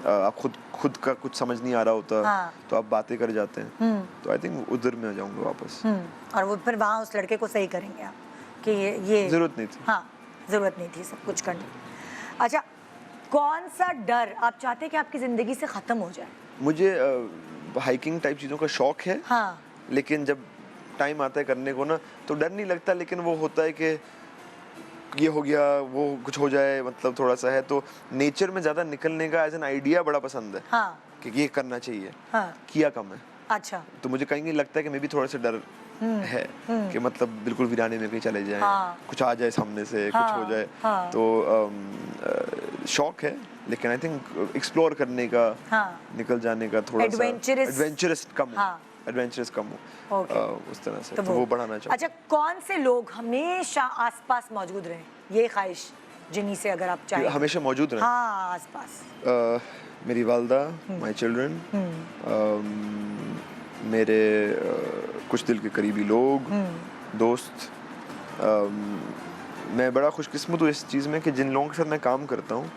आप खुद का कुछ समझ नहीं आ रहा होता, हाँ। तो आप बातें कर जाते हैं। तो आई थिंक उधर में जाऊँगा वापस। और वो फिर वहाँ उस लड़के को सही करेंगे आप कि ये ज़रूरत नहीं थी। हाँ, ज़रूरत नहीं थी सब कुछ करने। अच्छा, कौन सा डर आप चाहते हैं कि आपकी ज़िंदगी से ख़त्म हो जाए? मुझे हाइकिंग टाइप चीज़ों का शौक है। हाँ। लेकिन जब टाइम आता है करने को ना, तो डर नहीं लगता, लेकिन वो होता है कि ये हो गया, वो कुछ हो जाए, मतलब थोड़ा सा है। तो नेचर में ज़्यादा निकलने का एज एन आइडिया बड़ा पसंद है। हाँ। कि ये करना चाहिए। हाँ। किया कम है। अच्छा। तो मुझे कहीं लगता है कि मैं भी थोड़ा सा डर है कि मतलब बिल्कुल वीराने में कहीं चले जाएं, हाँ। कुछ आ जाए सामने से, हाँ। कुछ हो जाए। हाँ। तो शौक है, लेकिन आई थिंक एक्सप्लोर करने का, हाँ। निकल जाने का, थोड़ा सा एडवेंचरस कम हो। हाँ। एडवेंचरस कम हो। ओके। उस तरह से तो वो बढ़ाना चाहिए। अच्छा, कौन से लोग हमेशा आसपास मौजूद रहें, ये ख्वाहिश जिन्हीं से अगर आप चाहें? हमेशा मौजूद रहें। हाँ, आसपास। मेरी वालदा, माय चिल्ड्रन, मेरे कुछ दिल के करीबी लोग, दोस्त। मैं बड़ा खुशकिस्मत हूँ इस चीज़ में कि जिन लोगों के साथ मैं काम करता हूँ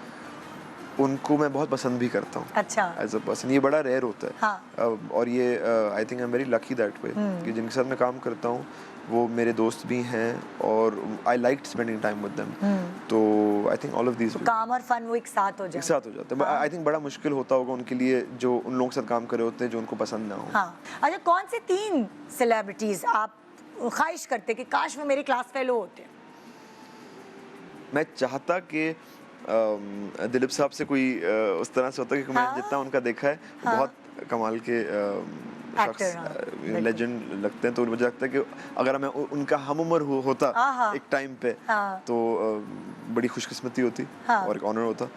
उनको मैं बहुत पसंद भी करता हूँ। अच्छा। एज अ पर्सन, ये बड़ा रेयर होता है। हाँ। और ये I think I am very lucky that way कि जिनके साथ मैं काम करता हूँ वो मेरे दोस्त भी हैं, और I like spending time with them. तो I think all of these काम और फन वो एक साथ हो जाए। एक साथ हो जाते हैं। आई थिंक बड़ा मुश्किल होता होगा उनके लिए जो उन लोगों के साथ काम कर रहे होते हैं जो उनको पसंद ना हो। हाँ। अच्छा, कौन से 3 सेलिब्रिटीज आप ख्वाहिश करते कि काश वो मेरे क्लास फेलो होते? मैं चाहता कि दिलीप साहब से कोई उस तरह से होता, क्योंकि हाँ? मैं जितना उनका देखा है बहुत कमाल के शख्स, लेजेंड लगते हैं। तो मुझे लगता है कि अगर मैं उनका हम उम्र होता एक टाइम पे, तो बड़ी खुशकिस्मती होती और एक ऑनर होता।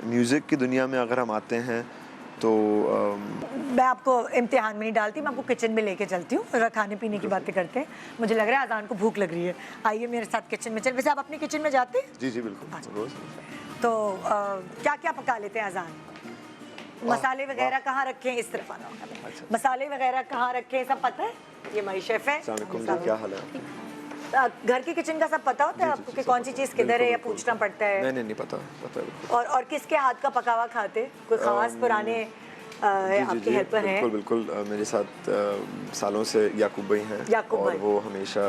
म्यूज़िक की दुनिया में अगर हम आते हैं तो मैं आपको इम्तिहान में नहीं डालती, मैं आपको किचन में लेके चलती हूँ और खाने पीने की बातें करते हैं। मुझे लग रहा है अजान को भूख लग रही है, आइए मेरे साथ किचन में चल। वैसे आप अपनी किचन में जाते हैं? जी बिल्कुल, रोज। तो क्या क्या पका लेते हैं अजान? मसाले वगैरह कहाँ रखे हैं? इस तरफ आना होगा। मसाले वगैरह कहाँ रखे हैं सब पता है? ये हमारी शेफ है। अस्सलाम वालेकुम जी, क्या हाल है? घर की किचन का सब पता होता है आपको कि कौन सी चीज किधर है या पूछना पड़ता है? नहीं पता है। और किसके हाथ का पका हुआ खाते? कोई खास पुराने आपके हेल्पर हैं? बिल्कुल मेरे साथ सालों से याकूब भाई हैं। याकूब और भाई। वो हमेशा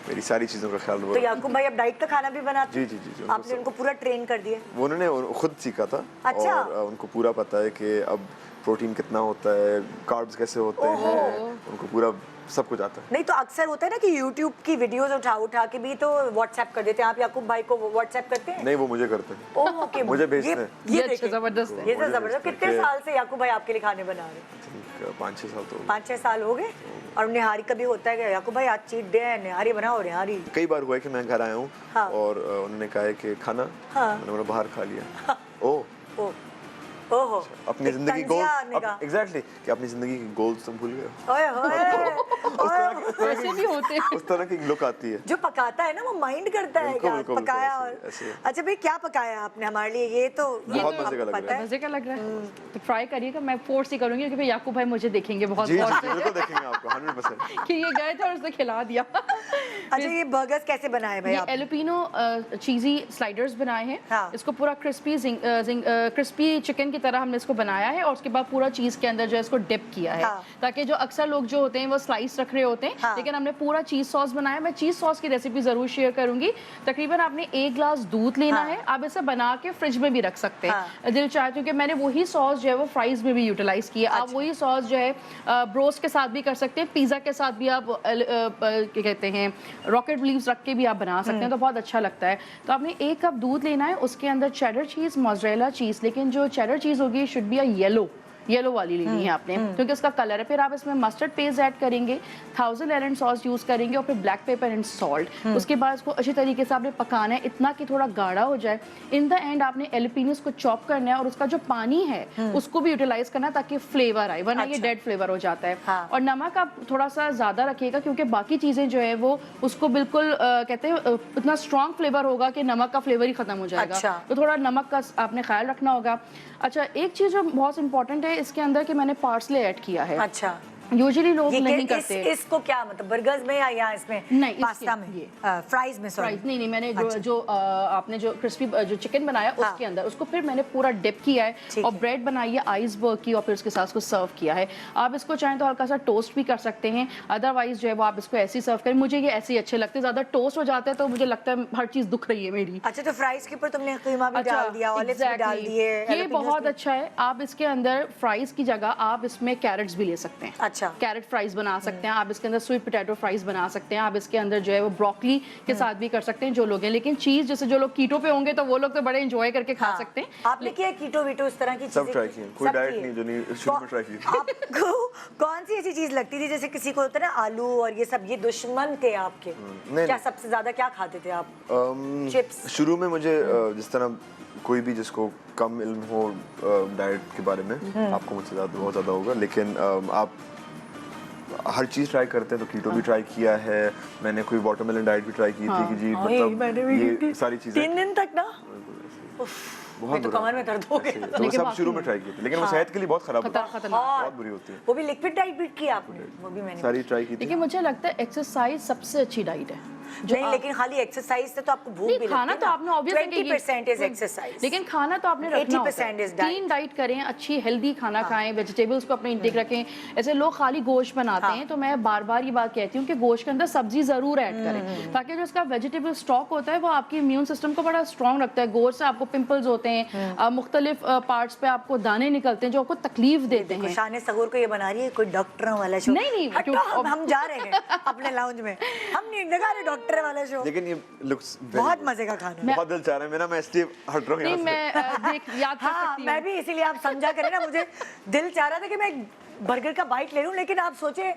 मेरी सारी चीज़ों का ख्याल तो याकूब भाई अब डाइट का खाना भी बनाते हैं? जी, आपने उनको पूरा ट्रेन कर दिया? वो उन्होंने खुद सीखा था। अच्छा। और उनको पूरा पता है कि अब प्रोटीन कितना होता है, कार्ब्स कैसे होते हैं, उनको पूरा सब कुछ आता है। नहीं तो अक्सर होता है ना कि YouTube की वीडियोस उठा के भी तो WhatsApp कर देते हैं। आप याकूब भाई को WhatsApp करते हैं? नहीं, वो मुझे करते हैं। Oh okay. मुझे भेजते हैं। ये अच्छा, देखिए, जबरदस्त है। ये तो मुझे जबरदस्त। भेजते हैं कितने कि- साल से याकूब भाई आपके लिए खाने बना रहे हैं? 5-6 साल तो 5-6 साल हो गए। और निहारी कभी होता है कि याकूब भाई आज चीट डे है, निहारी बनाओ निहारी? कई बार हुआ है कि मैं घर आया हूँ हाँ। और उन्होंने कहा है कि खाना, हाँ। मैंने बोला बाहर खा लिया। ओह, ओहो अपनी एक जिंदगी तंजिया गोल निगाह। एग्जैक्टली कि अपनी जिंदगी की गोल्स तुम भूल गए। ओए होए ऐसे भी होते हैं। उस तरह की लुक आती है। जो पकाता है ना वो माइंड करता है बिल्कुल, क्या बिल्कुल, पकाया। बिल्कुल, और ऐसे ही। अच्छा भाई क्या पकाया आपने हमारे लिए? ये तो बहुत मजे का लग पता रहा है। मजे का लग रहा है तो ट्राई करिएगा। मैं फोर्स ही करूंगी क्योंकि याकूब भाई मुझे देखेंगे बहुत जी बहुत बिल्कुल देखेंगे आपको 100%। कि ये गए थे और उसने खिला दिया। अच्छा ये बर्गर्स कैसे बनाए भाई ये आप? एलोपिनो चीज़ी स्लाइडर्स बनाए हैं। हाँ। इसको पूरा क्रिस्पी चिकन की तरह हमने इसको बनाया है और उसके बाद पूरा चीज़ के अंदर जो है इसको डिप किया है। हाँ। ताकि जो अक्सर लोग जो होते हैं वो स्लाइस रख रहे होते हैं। हाँ। लेकिन हमने पूरा चीज़ सॉस बनाया। मैं चीज़ सॉस की रेसिपी ज़रूर शेयर करूंगी। तकरीबन आपने 1 ग्लास दूध लेना हाँ। है। आप इसे बना के फ्रिज में भी रख सकते हैं। हाँ। दिल चाहे क्योंकि मैंने वही सॉस जो है वो फ्राइज में भी यूटिलाइज किया। आप अच्छा। वही सॉस जो है ब्रोस्ट के साथ भी कर सकते हैं, पिज़्ज़ा के साथ भी आप क्या कहते हैं रॉकेट लीव्स रख के भी आप बना सकते हैं, तो बहुत अच्छा लगता है। तो आपने 1 कप दूध लेना है, उसके अंदर चेडर चीज़, मोज़रेला चीज़, लेकिन जो चेडर चीज़ होगी शुड बी अ येलो वाली लेनी है आपने क्योंकि उसका कलर है। फिर आप इसमें मस्टर्ड पेस्ट ऐड करेंगे, 1000 एलन सॉस यूज़ करेंगे और फिर ब्लैक पेपर एंड सॉल्ट। उसके बाद इसको अच्छी तरीके से आपने पकाना है इतना कि थोड़ा गाढ़ा हो जाए। इन द एंड आपने एलोपिनोस को चॉप करना है और उसका जो पानी है उसको भी यूटिलाइज करना है ताकि फ्लेवर आए, वरना ये अच्छा। डेड फ्लेवर हो जाता है। हाँ। और नमक आप थोड़ा सा ज़्यादा रखिएगा क्योंकि बाकी चीज़ें जो है वो उसको बिल्कुल कहते हैं इतना स्ट्रॉन्ग फ्लेवर होगा कि नमक का फ्लेवर ही ख़त्म हो जाएगा। अच्छा। तो थोड़ा नमक का आपने ख्याल रखना होगा। अच्छा एक चीज़ जो बहुत इंपॉर्टेंट है इसके अंदर कि मैंने पार्सले ऐड किया है। अच्छा यूजुअली लोग ये नहीं करते। इसको क्या मतलब बर्गर्स में या यहाँ इसमें नहीं, पास्ता इसके- में ये। फ्राइज में सॉरी फ्राइज नहीं मैंने अच्छा। जो आपने जो क्रिस्पी जो चिकन बनाया हाँ। उसके अंदर उसको फिर मैंने पूरा डिप किया है ठीक और है। ब्रेड बनाई है आइसबर्ग की और फिर उसके साथ उसको सर्व किया है। आप इसको चाहें तो हल्का सा टोस्ट भी कर सकते हैं, अदरवाइज जो है वो आप इसको ऐसे ही सर्व करें। मुझे ये ऐसे ही अच्छे लगते हैं, ज़्यादा टोस्ट हो जाता है तो मुझे लगता है हर चीज़ दुख रही है मेरी। अच्छा तो फ्राइज के ऊपर तुमने कीमा भी डाल दिया, ऑलिव्स भी डाल दिए, ये jalapenos बहुत भी। अच्छा है। आप इसके अंदर फ्राइज की जगह आप इसमें कैरेट्स भी ले सकते हैं। अच्छा कैरेट फ्राइज बना सकते हैं आप, इसके अंदर स्वीट पोटैटो फ्राइज बना सकते हैं आप, इसके अंदर जो है वो ब्रोकली के साथ भी कर सकते हैं जो लोग हैं। लेकिन चीज़ जैसे जो लोग कीटो पे होंगे तो वो लोग तो बड़े एंजॉय करके खा हाँ। सकते हैं। आपने किया कीटो वीटो इस तरह की सब चीजें ट्राई की? किए, कोई सब डाइट किए? नहीं जो नहीं शुरू में ट्राई की थी। आपको कौन सी ऐसी चीज लगती थी जैसे किसी को होता है ना आलू और ये सब ये दुश्मन थे आपके? नहीं, क्या नहीं। सबसे ज्यादा क्या खाते थे आप? चिप्स? शुरू में मुझे जिस तरह कोई भी जिसको कम इल्म हो डाइट के बारे में, आपको मुझसे बहुत ज़्यादा होगा, लेकिन आप हर चीज़ ट्राई करते हैं तो कीटो भी ट्राई किया है मैंने, कोई वाटरमेलन डाइट भी ट्राई की थी कि जी मैंने भी मतलब की ये थी। सारी चीज़ें 3 दिन तक ना बहुत तो बुरा। कमर में दर्द हो गया ऐसे ही। तो वो सब शुरू में ट्राई किए थे लेकिन वो सेहत के लिए बहुत खराब होता है, खतरनाक। बहुत बुरी होती है। वो भी लिक्विड डाइट भी की आपने? वो भी मैंने सारी ट्राई की थी। लेकिन मुझे लगता है एक्सरसाइज सबसे अच्छी डाइट है। नहीं लेकिन खाली एक्सरसाइज से तो आपको भूख भी नहीं, लगती खाना है तो ना। आपने ऑब्वियसली 20% इज एक्सरसाइज लेकिन खाना तो आपने रखना होता 80% है। is diet। 3 डाइट करें, अच्छी हेल्दी खाना खाएं, वेजिटेबल्स को अपने इंटेक रखें। ऐसे लोग खाली गोश्त बनाते हैं तो मैं बार बार ये बात कहती हूँ कि गोश्त के अंदर सब्जी जरूर ऐड करें ताकि जो उसका वेजिटेबल स्टॉक होता है वो आपके इम्यून सिस्टम को बड़ा स्ट्रॉन्ग रखता है। गोश्त से आपको पिंपल्स होते हैं, मुख्तलिफ पार्ट्स पे आपको दाने निकलते हैं जो आपको तकलीफ देते हैं। शान सहूर को ये बना रही है कोई डॉक्टरों वाला शो? नहीं, हटो, हम जा रहे हैं अपने लाउंज में, हम नहीं लगा रहे डॉक्टर वाला शो। लेकिन ये लुक्स बहुत मजे का खाना है। बहुत दिल चाह रहा है मेरा, मैं इसलिए हट रहा हूँ नहीं यहाँ से। मैं देख याद कर हाँ सकती मैं हूँ। भी इसीलिए आप समझा करें ना, मुझे दिल चाह रहा था कि मैं बर्गर का बाइट ले लूं, लेकिन आप सोचे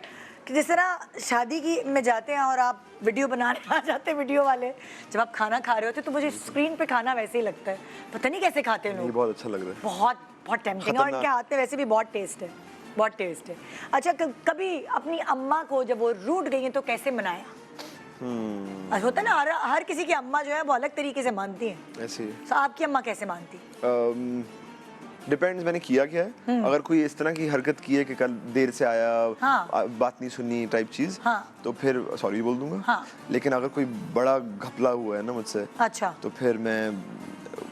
कि जिस तरह शादी की में जाते हैं और आप वीडियो बनाने आ जाते हैं वीडियो वाले, जब आप खाना खा रहे होते तो मुझे स्क्रीन पे खाना वैसे ही लगता है, पता नहीं कैसे खाते हैं ये लोग। बहुत अच्छा लग रहा है। बहुत बहुत टेम्पटिंग, और खतरनाक। इनके हाथ में वैसे भी बहुत टेस्ट है, बहुत टेस्ट है। अच्छा कभी अपनी अम्मा को जब वो रूठ गई हैं तो कैसे मनाया? होता है ना हर किसी की अम्मा जो है वो अलग तरीके से मानती हैं, ऐसे ही। तो आपकी अम्मा कैसे मानती? डिपेंड्स मैंने किया क्या है। अगर कोई इस तरह की हरकत की है कि कल देर से आया, बात नहीं सुनी टाइप चीज, तो फिर सॉरी बोल दूंगा। लेकिन अगर कोई बड़ा घपला हुआ है ना मुझसे, अच्छा, तो फिर मैं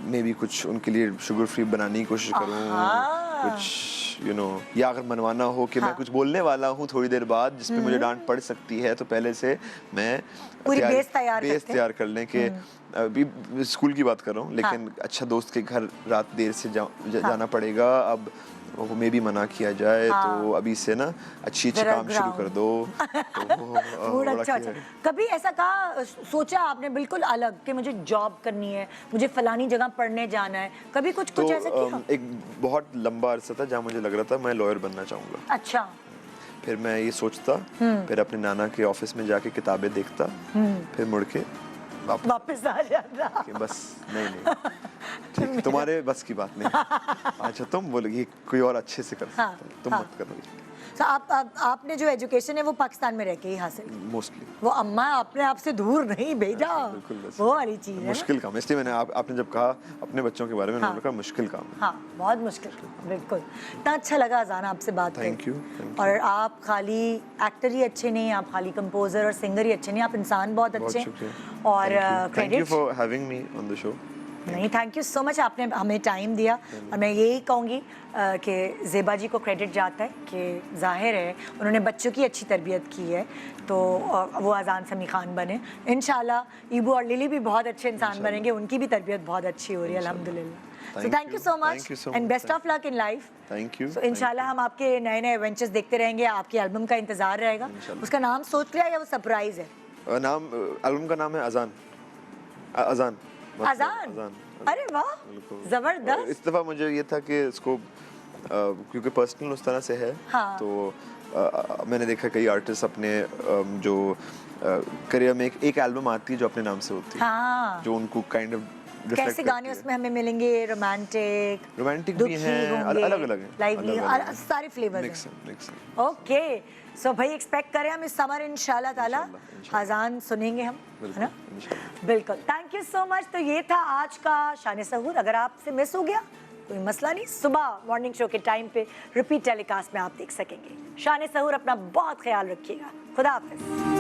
मे बी कुछ उनके लिए शुगर फ्री बनाने की कोशिश करूँ, कुछ या अगर मनवाना हो कि मैं कुछ बोलने वाला हूँ थोड़ी देर बाद जिसपे मुझे डांट पड़ सकती है, तो पहले से मैं पूरी बेस तैयार कर लें कि अभी स्कूल की बात कर रहा हूँ, लेकिन अच्छा दोस्त के घर रात देर से जाना पड़ेगा, अब वो मे भी मना किया जाए, तो अभी से ना अच्छी काम शुरू कर दो। मूड अच्छा। कभी ऐसा कहा, सोचा आपने बिल्कुल अलग कि मुझे जॉब करनी है, मुझे फलानी जगह पढ़ने जाना है, कभी कुछ ऐसा किया? एक बहुत लंबा अरसा था जहाँ मुझे लग रहा था मैं लॉयर बनना चाहूँगा। अच्छा। फिर मैं ये सोचता, फिर अपने नाना के ऑफिस में जाके किताबें देखता, फिर मुड़ के वापस आ जाता कि बस नहीं ठीक, तुम्हारे बस की बात नहीं। अच्छा तुम बोलोगी कोई और अच्छे से कर सकता है, तुम मत करोगे। तो आपने जो एजुकेशन है वो पाकिस्तान में रह के ही हासिल की? मोस्टली। वो अम्मा आपने आपसे दूर नहीं भेजा, वो वाली चीज है। मुश्किल काम, इसलिए मैंने आपने जब कहा अपने बच्चों के बारे में, उन्होंने कहा मुश्किल काम है। हाँ, बहुत मुश्किल, बिल्कुल। इतना अच्छा लगा अजान आपसे बात करके। Thank you. और आप खाली एक्टर ही अच्छे नहीं, आप खाली कंपोजर और सिंगर ही अच्छे नहीं, आप इंसान बहुत अच्छे हैं। और thank you for having me on the show. नहीं, थैंक यू सो मच, आपने हमें टाइम दिया। और मैं यही कहूँगी कि ज़ेबा जी को क्रेडिट जाता है कि जाहिर है उन्होंने बच्चों की अच्छी तरबियत की है, तो वो अजान समी खान बने। इंशाल्लाह ईबू और लिली भी बहुत अच्छे इंसान बनेंगे, उनकी भी तरबियत बहुत अच्छी हो रही है अल्हम्दुलिल्लाह। So thank you so much and best of luck in life. Thank you. So इंशाल्लाह हम आपके नए नए एडवेंचर्स देखते रहेंगे, आपकी एल्बम का इंतज़ार रहेगा। उसका नाम सोच लिया या वो सरप्राइज है? नाम एल्बम का नाम है अजान। अजान। अजान। अरे वाह, जबरदस्त। इस दफा मुझे ये था कि इसको क्योंकि पर्सनल उस तरह से है, तो मैंने देखा कई आर्टिस्ट अपने जो करियर में एक एल्बम आती है जो अपने नाम से होती है, जो उनको काइंड ऑफ कैसे गाने उसमें हमें मिलेंगे? रोमांटिक भी हैं, अलग-अलग हैं, लाइवली, सारे फ्लेवर्स हैं। ओके, सो भाई एक्सपेक्ट करें हम इस समर इंशाल्लाह ताला अजान सुनेंगे हम, है ना? बिल्कुल। Thank you so much. तो ये था आज का शान सहूर। अगर आपसे मिस हो गया कोई मसला नहीं, सुबह मॉर्निंग शो के टाइम पे रिपीट टेलीकास्ट में आप देख सकेंगे। शान सहूर, अपना बहुत ख्याल रखिएगा। खुदा हाफिज।